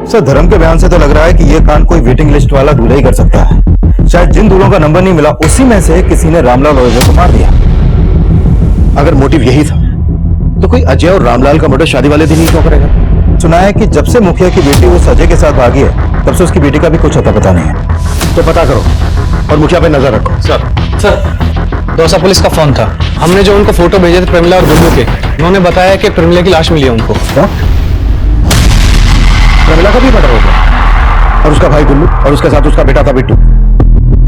सर धर्म के बयान से तो लग रहा है कि यह कांड कोई वेटिंग लिस्ट वाला दूल्हा ही कर सकता है। शायद जिन दूल्हों का नंबर नहीं मिला उसी में से किसी ने रामलाल और अजय को मार दिया। अगर मोटिव यही था तो कोई अजय और रामलाल का मर्डर शादी वाले दिन ही क्यों करेगा? सुना है कि जब से मुखिया की बेटी उस अजय के साथ भागी है तब से उसकी बेटी का भी कुछ अता पता नहीं है। तो पता करो और मुखिया पे नजर रखो। सर दौसा पुलिस का फोन था। हमने जो उनको फोटो भेजे थे प्रमिला और गुल्लू के, उन्होंने बताया कि प्रमिला की लाश मिली है उनको। प्रमिला का भी मर्डर हो गया और उसका भाई गुल्लू और उसके साथ उसका बेटा था बिट्टू।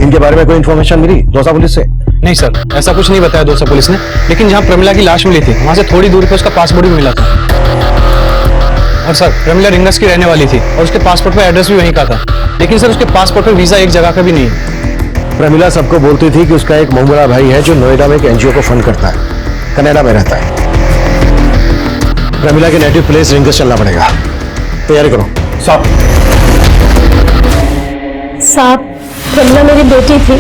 इनके बारे में कोई इन्फॉर्मेशन मिली दौसा पुलिस से? नहीं सर, ऐसा कुछ नहीं बताया दौसा पुलिस ने, लेकिन जहां प्रमिला की लाश मिली थी वहां से थोड़ी दूर पे उसका पासपोर्ट भी मिला था। और सर प्रमिला रिंगस की रहने वाली थी और उसके पासपोर्ट पे एड्रेस भी वहीं का था, लेकिन सर उसके पासपोर्ट पे वीजा एक जगह का भी नहीं है। प्रमिला सबको बोलती थी कि उसका एक मंगोला भाई है जो नोएडा में एक NGO को फंड करता है, कनाडा में रहता है। प्रमिला के नेटिव प्लेस रिंगस चलना पड़ेगा। तैयारी करो। साहब प्रमिला मेरी बेटी थी,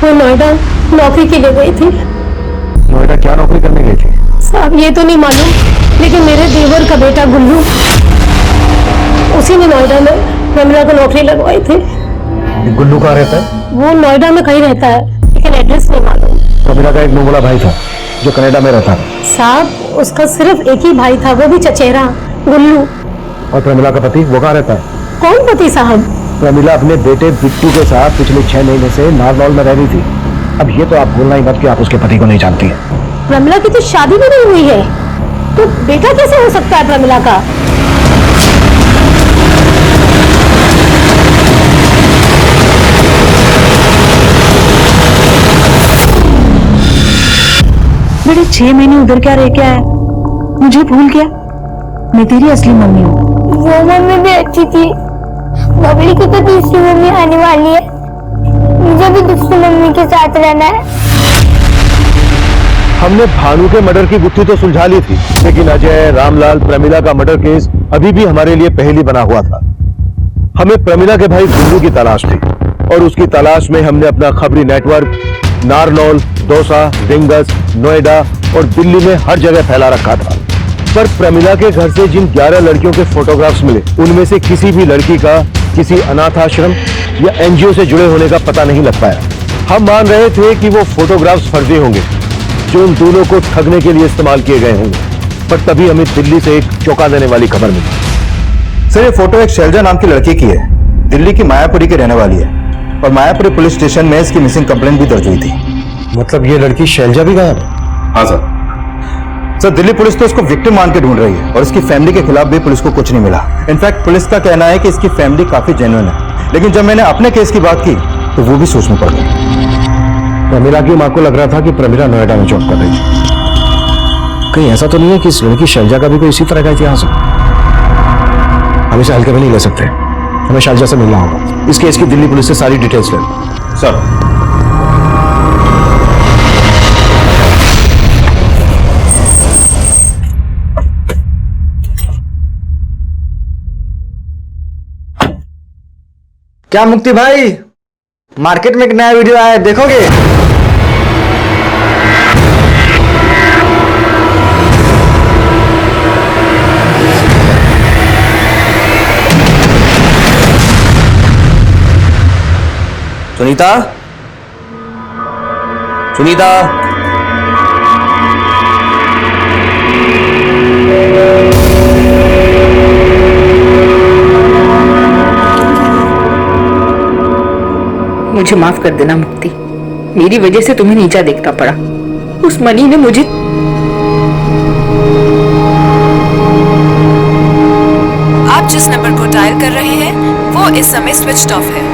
वो नोएडा नौकरी के लिए गई थी। नोएडा क्या नौकरी करने गई थी? साहब ये तो नहीं मालूम, लेकिन मेरे देवर का बेटा गुल्लू, उसी ने नोएडा में प्रमिला को नौकरी लगवाई थी। गुल्लू कहाँ रहता है? वो नोएडा में कहीं रहता है, लेकिन एड्रेस नहीं मालूम। प्रमिला का एक मंगोला भाई था जो कनाडा में रहता था। साहब उसका सिर्फ एक ही भाई था, वो भी चचेरा, गुल्लू। और प्रमिला का पति वो कहाँ रहता है? कौन पति साहब? प्रमिला अपने बेटे बिट्टू के साथ पिछले 6 महीने से नारनौल में रह रही थी। अब ये तो आप भूलना ही मत कि आप उसके पति को नहीं जानती हैं। प्रमिला की तो शादी भी नहीं हुई है, तो बेटा कैसे हो सकता है प्रमिला का? बेटे 6 महीने उधर क्या रह के आया? मुझे भूल गया? मैं तेरी असली मम्मी हूँ। वो मम्मी भी अच्छी थी, बबली की तो दूसरी मम्मी आने वाली है, मुझे भी दूसरी मम्मी के साथ रहना है। हमने भानु के मर्डर की गुत्थी तो सुलझा ली थी, लेकिन अजय, रामलाल, प्रमिला का मर्डर केस अभी भी हमारे लिए पहेली बना हुआ था। हमें प्रमिला के भाई गुल्लू की तलाश थी और उसकी तलाश में हमने अपना खबरी नेटवर्क नारनौल, दौसा, रिंगस, नोएडा और दिल्ली में हर जगह फैला रखा था। पर प्रमिला के घर से जिन 11 लड़कियों के फोटोग्राफ्स मिले, उनमें से किसी भी लड़की का किसी अनाथ आश्रम या NGO से जुड़े होने का पता नहीं लग पाया। हम मान रहे थे कि वो फोटोग्राफ्स फर्जी होंगे जो उन दोनों को ठगने के लिए इस्तेमाल किए गए होंगे, पर तभी हमें दिल्ली से एक चौंका देने वाली खबर मिली। सर ये फोटो एक शैलजा नाम की लड़की की है, दिल्ली की मायापुरी की रहने वाली है और मायापुरी पुलिस स्टेशन में इसकी मिसिंग कंप्लेंट भी दर्ज हुई थी। मतलब ये लड़की शैलजा भी गायब? हाँ सर। सर दिल्ली पुलिस तो इसको विक्टिम मान के ढूंढ रही है और इसकी फैमिली के खिलाफ भी पुलिस को कुछ नहीं मिला। इनफैक्ट पुलिस का कहना है कि इसकी फैमिली काफी जेन्युइन है, लेकिन जब मैंने अपने केस की बात की तो वो भी सोचने पड़ गई। प्रमिला की मां को लग रहा था कि प्रमिला नोएडा में जॉब कर रही थी। कहीं ऐसा तो नहीं है कि इस लड़की शैलजा का भी कोई इसी तरह का इतिहास हो? हम इसे हल्के में नहीं ले सकते, हमें शैलजा से मिलना होगा। इस केस की दिल्ली पुलिस से सारी डिटेल्स ले लो। सर क्या मुक्ति भाई, मार्केट में एक नया वीडियो आया है, देखोगे? सुनीता, सुनीता, मुझे माफ कर देना मुक्ति, मेरी वजह से तुम्हें नीचा देखना पड़ा। उस मनी ने मुझे आप जिस नंबर को डायल कर रहे हैं वो इस समय स्विच्ड ऑफ है।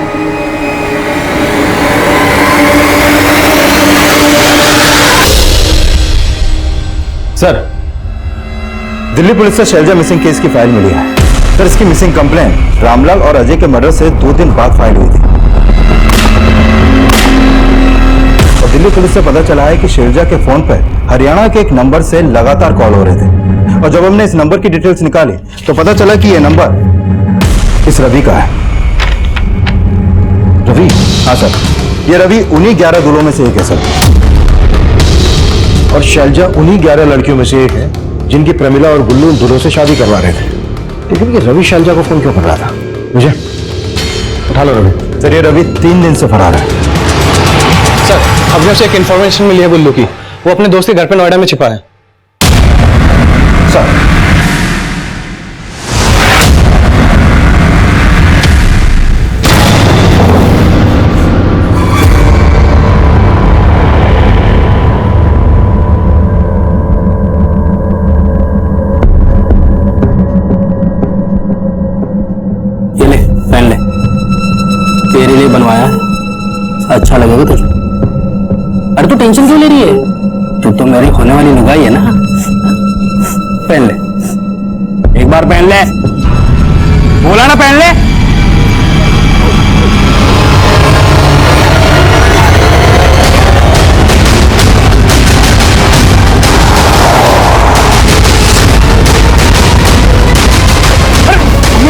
सर दिल्ली पुलिस से शैलजा मिसिंग केस की फाइल मिली है। सर, इसकी मिसिंग कंप्लेंट रामलाल और अजय के मर्डर से 2 दिन बाद फाइल हुई थी। और दिल्ली पुलिस से पता चला है कि शैलजा के फोन पर हरियाणा के एक नंबर से लगातार कॉल हो रहे थे। और जब हमने इस नंबर की डिटेल्स निकाली तो पता चला कि यह नंबर इस रवि का है। रवि? हाँ सर, ये रवि उन्हीं 11 दूल्हों में से एक है सर। और शैलजा उन्हीं 11 लड़कियों में से एक है जिनकी प्रमिला और गुल्लू उन दूल्हों से शादी करवा रहे थे। लेकिन ये रवि शैलजा को फोन क्यों कर रहा था? मुझे उठा लो रवि। सर, ये रवि 3 दिन से फरार है। सर, अभी उसे एक इन्फॉर्मेशन मिली है गुल्लू की। वो अपने दोस्त के घर पे नोएडा में छिपा है। सर, पहन ले, तेरे लिए बनवाया है, अच्छा लगेगा तुझे। अरे तू टेंशन क्यों ले रही है? तू तो मेरी होने वाली नुगाई है ना। पहन ले, एक बार पहन ले, बोला ना पहन ले।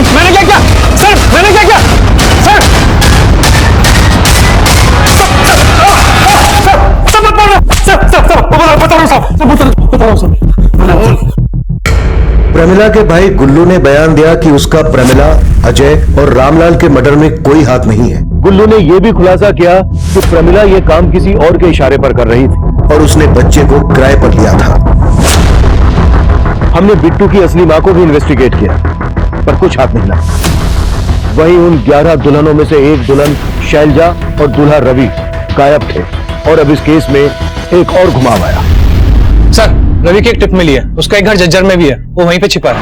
मैंने क्या किया सर? मैंने क्या किया सर? सब बता रहा हूँ सब। प्रमिला के भाई गुल्लू ने बयान दिया कि उसका प्रमिला, अजय और रामलाल के मर्डर में कोई हाथ नहीं है। गुल्लू ने यह भी खुलासा किया कि प्रमिला यह काम किसी और के इशारे पर कर रही थी और उसने बच्चे को किराए पर लिया था। हमने बिट्टू की असली मां को भी इन्वेस्टिगेट किया पर कुछ हाथ नहीं लगा। वहीं उन 11 दुल्हनों में से एक दुल्हन शैलजा और दूल्हा रवि गायब थे और अब इस केस में एक और घुमाव आया। सर, रवि की एक टिप मिली है। उसका एक घर जज्जर में भी है, वो वहीं पे छिपा है।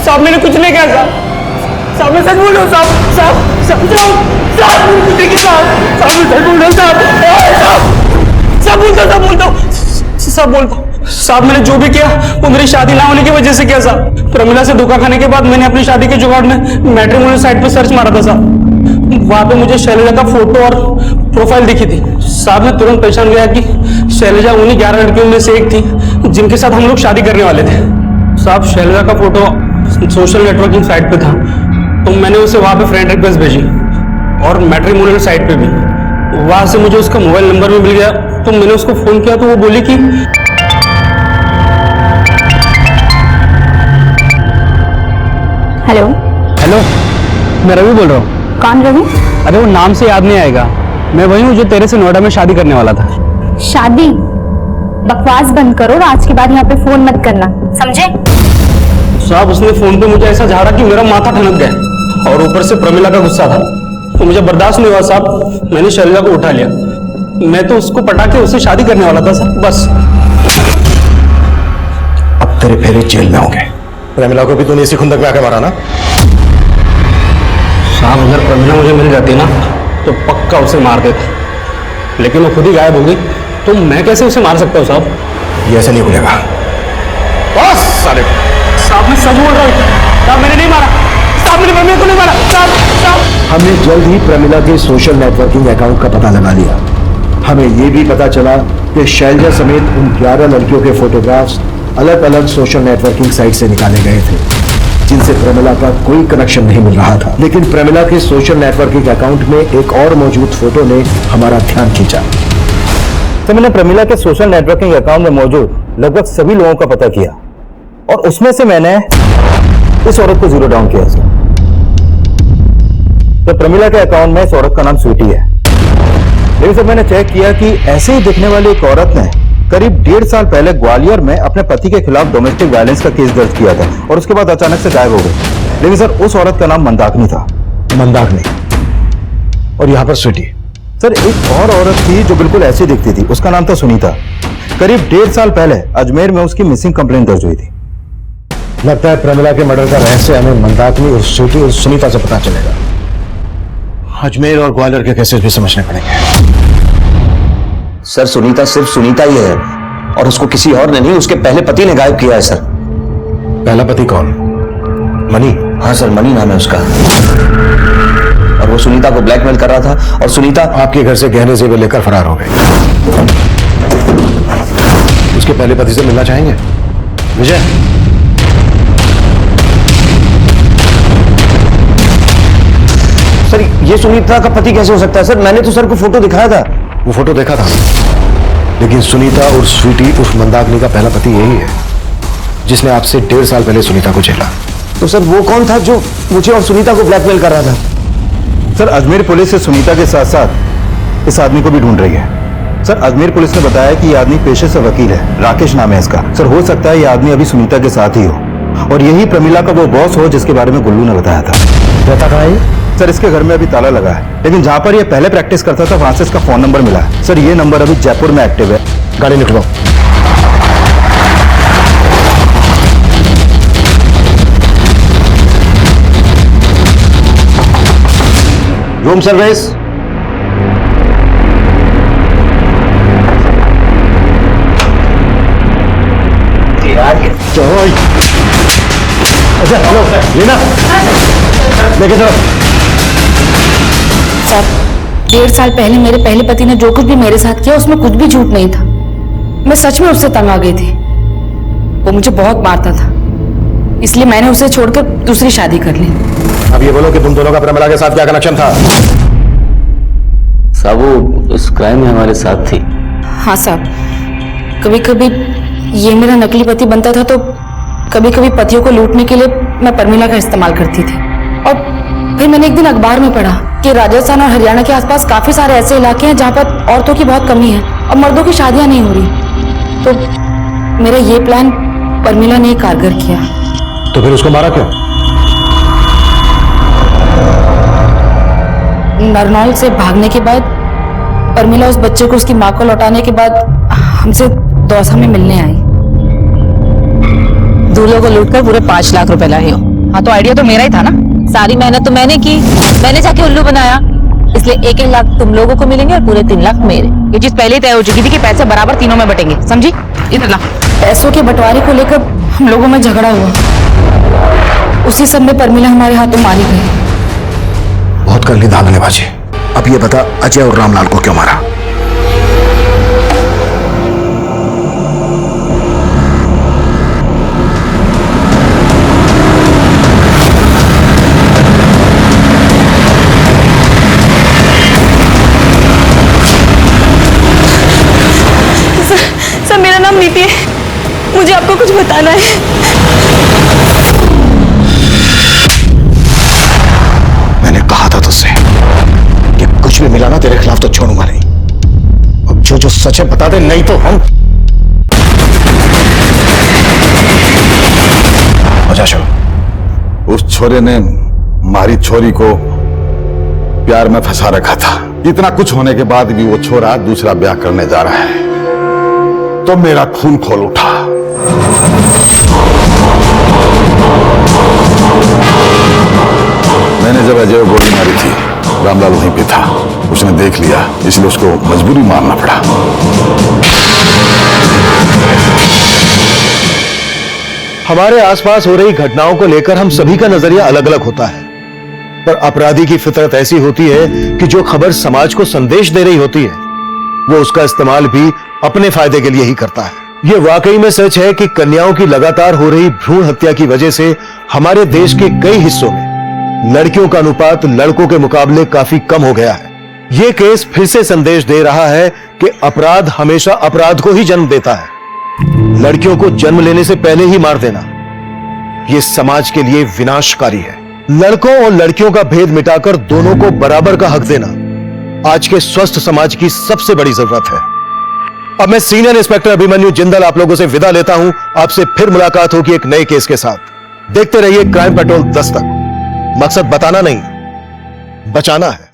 साहब मैंने कुछ नहीं किया साहब। साहब मैं सच बोल रहा हूँ साहब। साहब साहब साहब साहब मैंने कुछ नहीं किया साहब। साहब मैं सच बोल रहा हूँ साहब। साहब बोलता साहब बोलता साहब मैंने जो भी किया वो मेरी शादी ना होने की वजह से किया साहब। प्रमिला से धोखा खाने के बाद मैंने अपनी शादी के जुगाड़ में मैट्रिमोनियल साइट पर सर्च मारा था साहब। वहां पे मुझे शैलजा का फोटो और प्रोफाइल दिखी थी साहब। मैं तुरंत पहचान गया कि शैलजा उन्हीं 11 लड़कियों में से एक थी जिनके साथ हम लोग शादी करने वाले थे साहब। शैलजा का फोटो सोशल नेटवर्किंग साइट पे था तो मैंने उसे वहां पे फ्रेंड रिक्वेस्ट भेजी और मैट्रिमोनियल साइट पे भी। वहां से मुझे उसका मोबाइल नंबर भी मिल गया तो मैंने उसको फोन किया तो वो बोली कि हेलो हेलो, मैं रवि बोल रहा हूँ। कौन रवि? अरे वो नाम से याद नहीं आएगा। मैं वही हूँ जो तेरे से नोएडा में शादी करने वाला था। शादी? बकवास बंद करो और आज के बाद यहाँ पे फोन मत करना, समझे? साहब उसने फोन पे मुझे ऐसा झाड़ा कि मेरा माथा ठनक गया और ऊपर से प्रमिला का गुस्सा था तो मुझे बर्दाश्त नहीं हुआ साहब। मैंने शैलजा को उठा लिया। मैं तो उसको पटा के उससे शादी करने वाला था साहब, बस। अब तेरे फेरे जेल में होंगे। प्रमिला को भी तूने इसी खुंदक में आके मारा ना? साहब अगर प्रमिला मुझे मिल जाती ना तो पक्का उसे मार देता, लेकिन वो खुद ही गायब हो गई तो मैं कैसे उसे मार सकता हूँ साहब? ये ऐसे नहीं भूलेगा। बस साले साहब मैं सच बोल रहा हूँ साहब। मैंने नहीं मारा साहब। मैंने प्रमिला को नहीं मारा साहब। हमने जल्द ही प्रमिला के सोशल नेटवर्किंग अकाउंट का पता लगा लिया। हमें यह भी पता चला कि शैलजा समेत उन 11 लड़कियों के फोटोग्राफ्स अलग अलग सोशल नेटवर्किंग साइट से निकाले गए थे जिनसे प्रमिला का कोई कनेक्शन नहीं मिल रहा था। लेकिन प्रमिला के सोशल नेटवर्किंग अकाउंट में एक और मौजूद फोटो ने हमारा ध्यान खींचा। तो मैंने प्रमिला के सोशल नेटवर्किंग अकाउंट में मौजूद लगभग सभी लोगों का पता किया और उसमें से मैंने इस औरत को जीरो डाउन किया। तो प्रमिला के अकाउंट में इस औरत का नाम स्वीटी है। लेकिन जब मैंने चेक किया कि ऐसे ही दिखने वाली एक औरत ने करीब 1.5 साल पहले ग्वालियर में अपने पति के खिलाफ डोमेस्टिक वायलेंस का केस दर्ज किया था और उसके बाद अचानक से गायब हो गई। लेकिन सर उस औरत का नाम मंदाकिनी था। मंदाकिनी? और यहाँ पर स्वीटी। सर एक और औरत थी जो बिल्कुल ऐसी दिखती थी, उसका नाम था सुनीता। करीब 1.5 साल पहले अजमेर में उसकी मिसिंग कंप्लेंट दर्ज हुई थी। लगता है प्रमिला के मर्डर का रहस्य हमें मंदाकिनी और स्वीटी और सुनीता से पता चलेगा। अजमेर और ग्वालियर के केसेस भी समझने पड़ेंगे। सर सुनीता सिर्फ सुनीता ही है और उसको किसी और ने नहीं, उसके पहले पति ने गायब किया है सर। पहला पति कौन? मनी? हाँ सर, मनी नाम है उसका। और वो सुनीता को ब्लैकमेल कर रहा था और सुनीता आपके घर से गहने जेवर लेकर फरार हो गई। उसके पहले पति से मिलना चाहेंगे? विजय, सर ये सुनीता का पति कैसे हो सकता है? सर मैंने तो सर को फोटो दिखाया था। वो फोटो देखा था, लेकिन सुनीता और स्वीटी उर्फ मंदाकिनी का पहला पति यही है जिसने आपसे 1.5 साल पहले सुनीता को झेला। तो सर वो कौन था जो मुझे और सुनीता को ब्लैकमेल कर रहा था? सर अजमेर पुलिस से सुनीता के साथ साथ इस आदमी को भी ढूंढ रही है। सर अजमेर पुलिस ने बताया कि यह आदमी पेशे से वकील है, राकेश नाम है इसका। सर हो सकता है यह आदमी अभी सुनीता के साथ ही हो और यही प्रमिला का वो बॉस हो जिसके बारे में गुल्लू ने बताया था। रहता कहाँ है? सर इसके घर में अभी ताला लगा है, लेकिन जहां पर यह पहले प्रैक्टिस करता था वहां से इसका फोन नंबर मिला है। सर ये नंबर अभी जयपुर में एक्टिव है। गाड़ी निकलो। Room service. अच्छा लो लेना, लेके चलो। साहब 1.5 साल पहले मेरे पहले पति ने जो कुछ भी मेरे साथ किया उसमें कुछ भी झूठ नहीं था। मैं सच में उससे तंग आ गई थी। वो मुझे बहुत मारता था, इसलिए मैंने उसे छोड़कर दूसरी शादी कर ली। अब ये बोलो कि तुम दोनों का प्रमिला के साथ क्या कनेक्शन था? साहब वो इस क्राइम में हमारे साथ थी। हाँ साहब, कभी कभी ये मेरा नकली पति बनता था तो कभी कभी पतियों को लूटने के लिए मैं प्रमिला का इस्तेमाल करती थी। और फिर मैंने एक दिन अखबार में पढ़ा कि राजस्थान और हरियाणा के आसपास काफी सारे ऐसे इलाके हैं जहाँ पर औरतों की बहुत कमी है और मर्दों की शादियां नहीं हो रही। तो मेरा ये प्लान प्रमिला ने कारगर किया। तो फिर उसको मारा क्यों? नरनौल से भागने के बाद प्रमिला उस बच्चे को उसकी माँ को लौटाने के बाद हमसे दौसा में मिलने आई। दूल्हों को लूटकर पूरे 5 लाख रुपए लाए हो। हाँ तो आइडिया तो मेरा ही था ना, सारी मेहनत तो मैंने की, मैंने जाके उल्लू बनाया, इसलिए 1-1 लाख तुम लोगों को मिलेंगे और पूरे 3 लाख मेरे। ये चीज पहले तय हो चुकी थी कि पैसे बराबर तीनों में बटेंगे, समझी? इधर ला। पैसों के बंटवारे को लेकर हम लोगों में झगड़ा हुआ, उसी सब में प्रमिला हमारे हाथों मारी गई। बहुत कर ली धागनेबाजी। अब ये बता अजय और रामलाल को क्यों मारा? सर मेरा नाम नीति है, मुझे आपको कुछ बताना है। मैंने कहा था तुझसे कि कुछ भी मिला ना तेरे खिलाफ तो छोड़ूंगा नहीं। अब जो जो सच है बता दे, नहीं तो हम मजा शुरू। उस छोरे ने मारी छोरी को प्यार में फंसा रखा था। इतना कुछ होने के बाद भी वो छोरा दूसरा ब्याह करने जा रहा है तो मेरा खून खोल उठा। मैंने जब अजय को गोली मारी थी, रामलाल वहीं पे था। उसने देख लिया, इसलिए उसको मजबूरी मारना पड़ा। हमारे आसपास हो रही घटनाओं को लेकर हम सभी का नजरिया अलग अलग होता है, पर अपराधी की फितरत ऐसी होती है कि जो खबर समाज को संदेश दे रही होती है वो उसका इस्तेमाल भी अपने फायदे के लिए ही करता है। यह वाकई में सच है कि कन्याओं की लगातार हो रही भ्रूण हत्या की वजह से हमारे देश के कई हिस्सों में लड़कियों का अनुपात लड़कों के मुकाबले काफी कम हो गया है। यह केस फिर से संदेश दे रहा है कि अपराध हमेशा अपराध को ही जन्म देता है। लड़कियों को जन्म लेने से पहले ही मार देना यह समाज के लिए विनाशकारी है। लड़कों और लड़कियों का भेद मिटाकर दोनों को बराबर का हक देना आज के स्वस्थ समाज की सबसे बड़ी जरूरत है। अब मैं सीनियर इंस्पेक्टर अभिमन्यु जिंदल आप लोगों से विदा लेता हूं। आपसे फिर मुलाकात होगी एक नए केस के साथ। देखते रहिए क्राइम पेट्रोल दस्तक। मकसद बताना नहीं, बचाना है।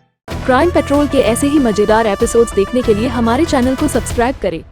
क्राइम पेट्रोल के ऐसे ही मजेदार एपिसोड्स देखने के लिए हमारे चैनल को सब्सक्राइब करें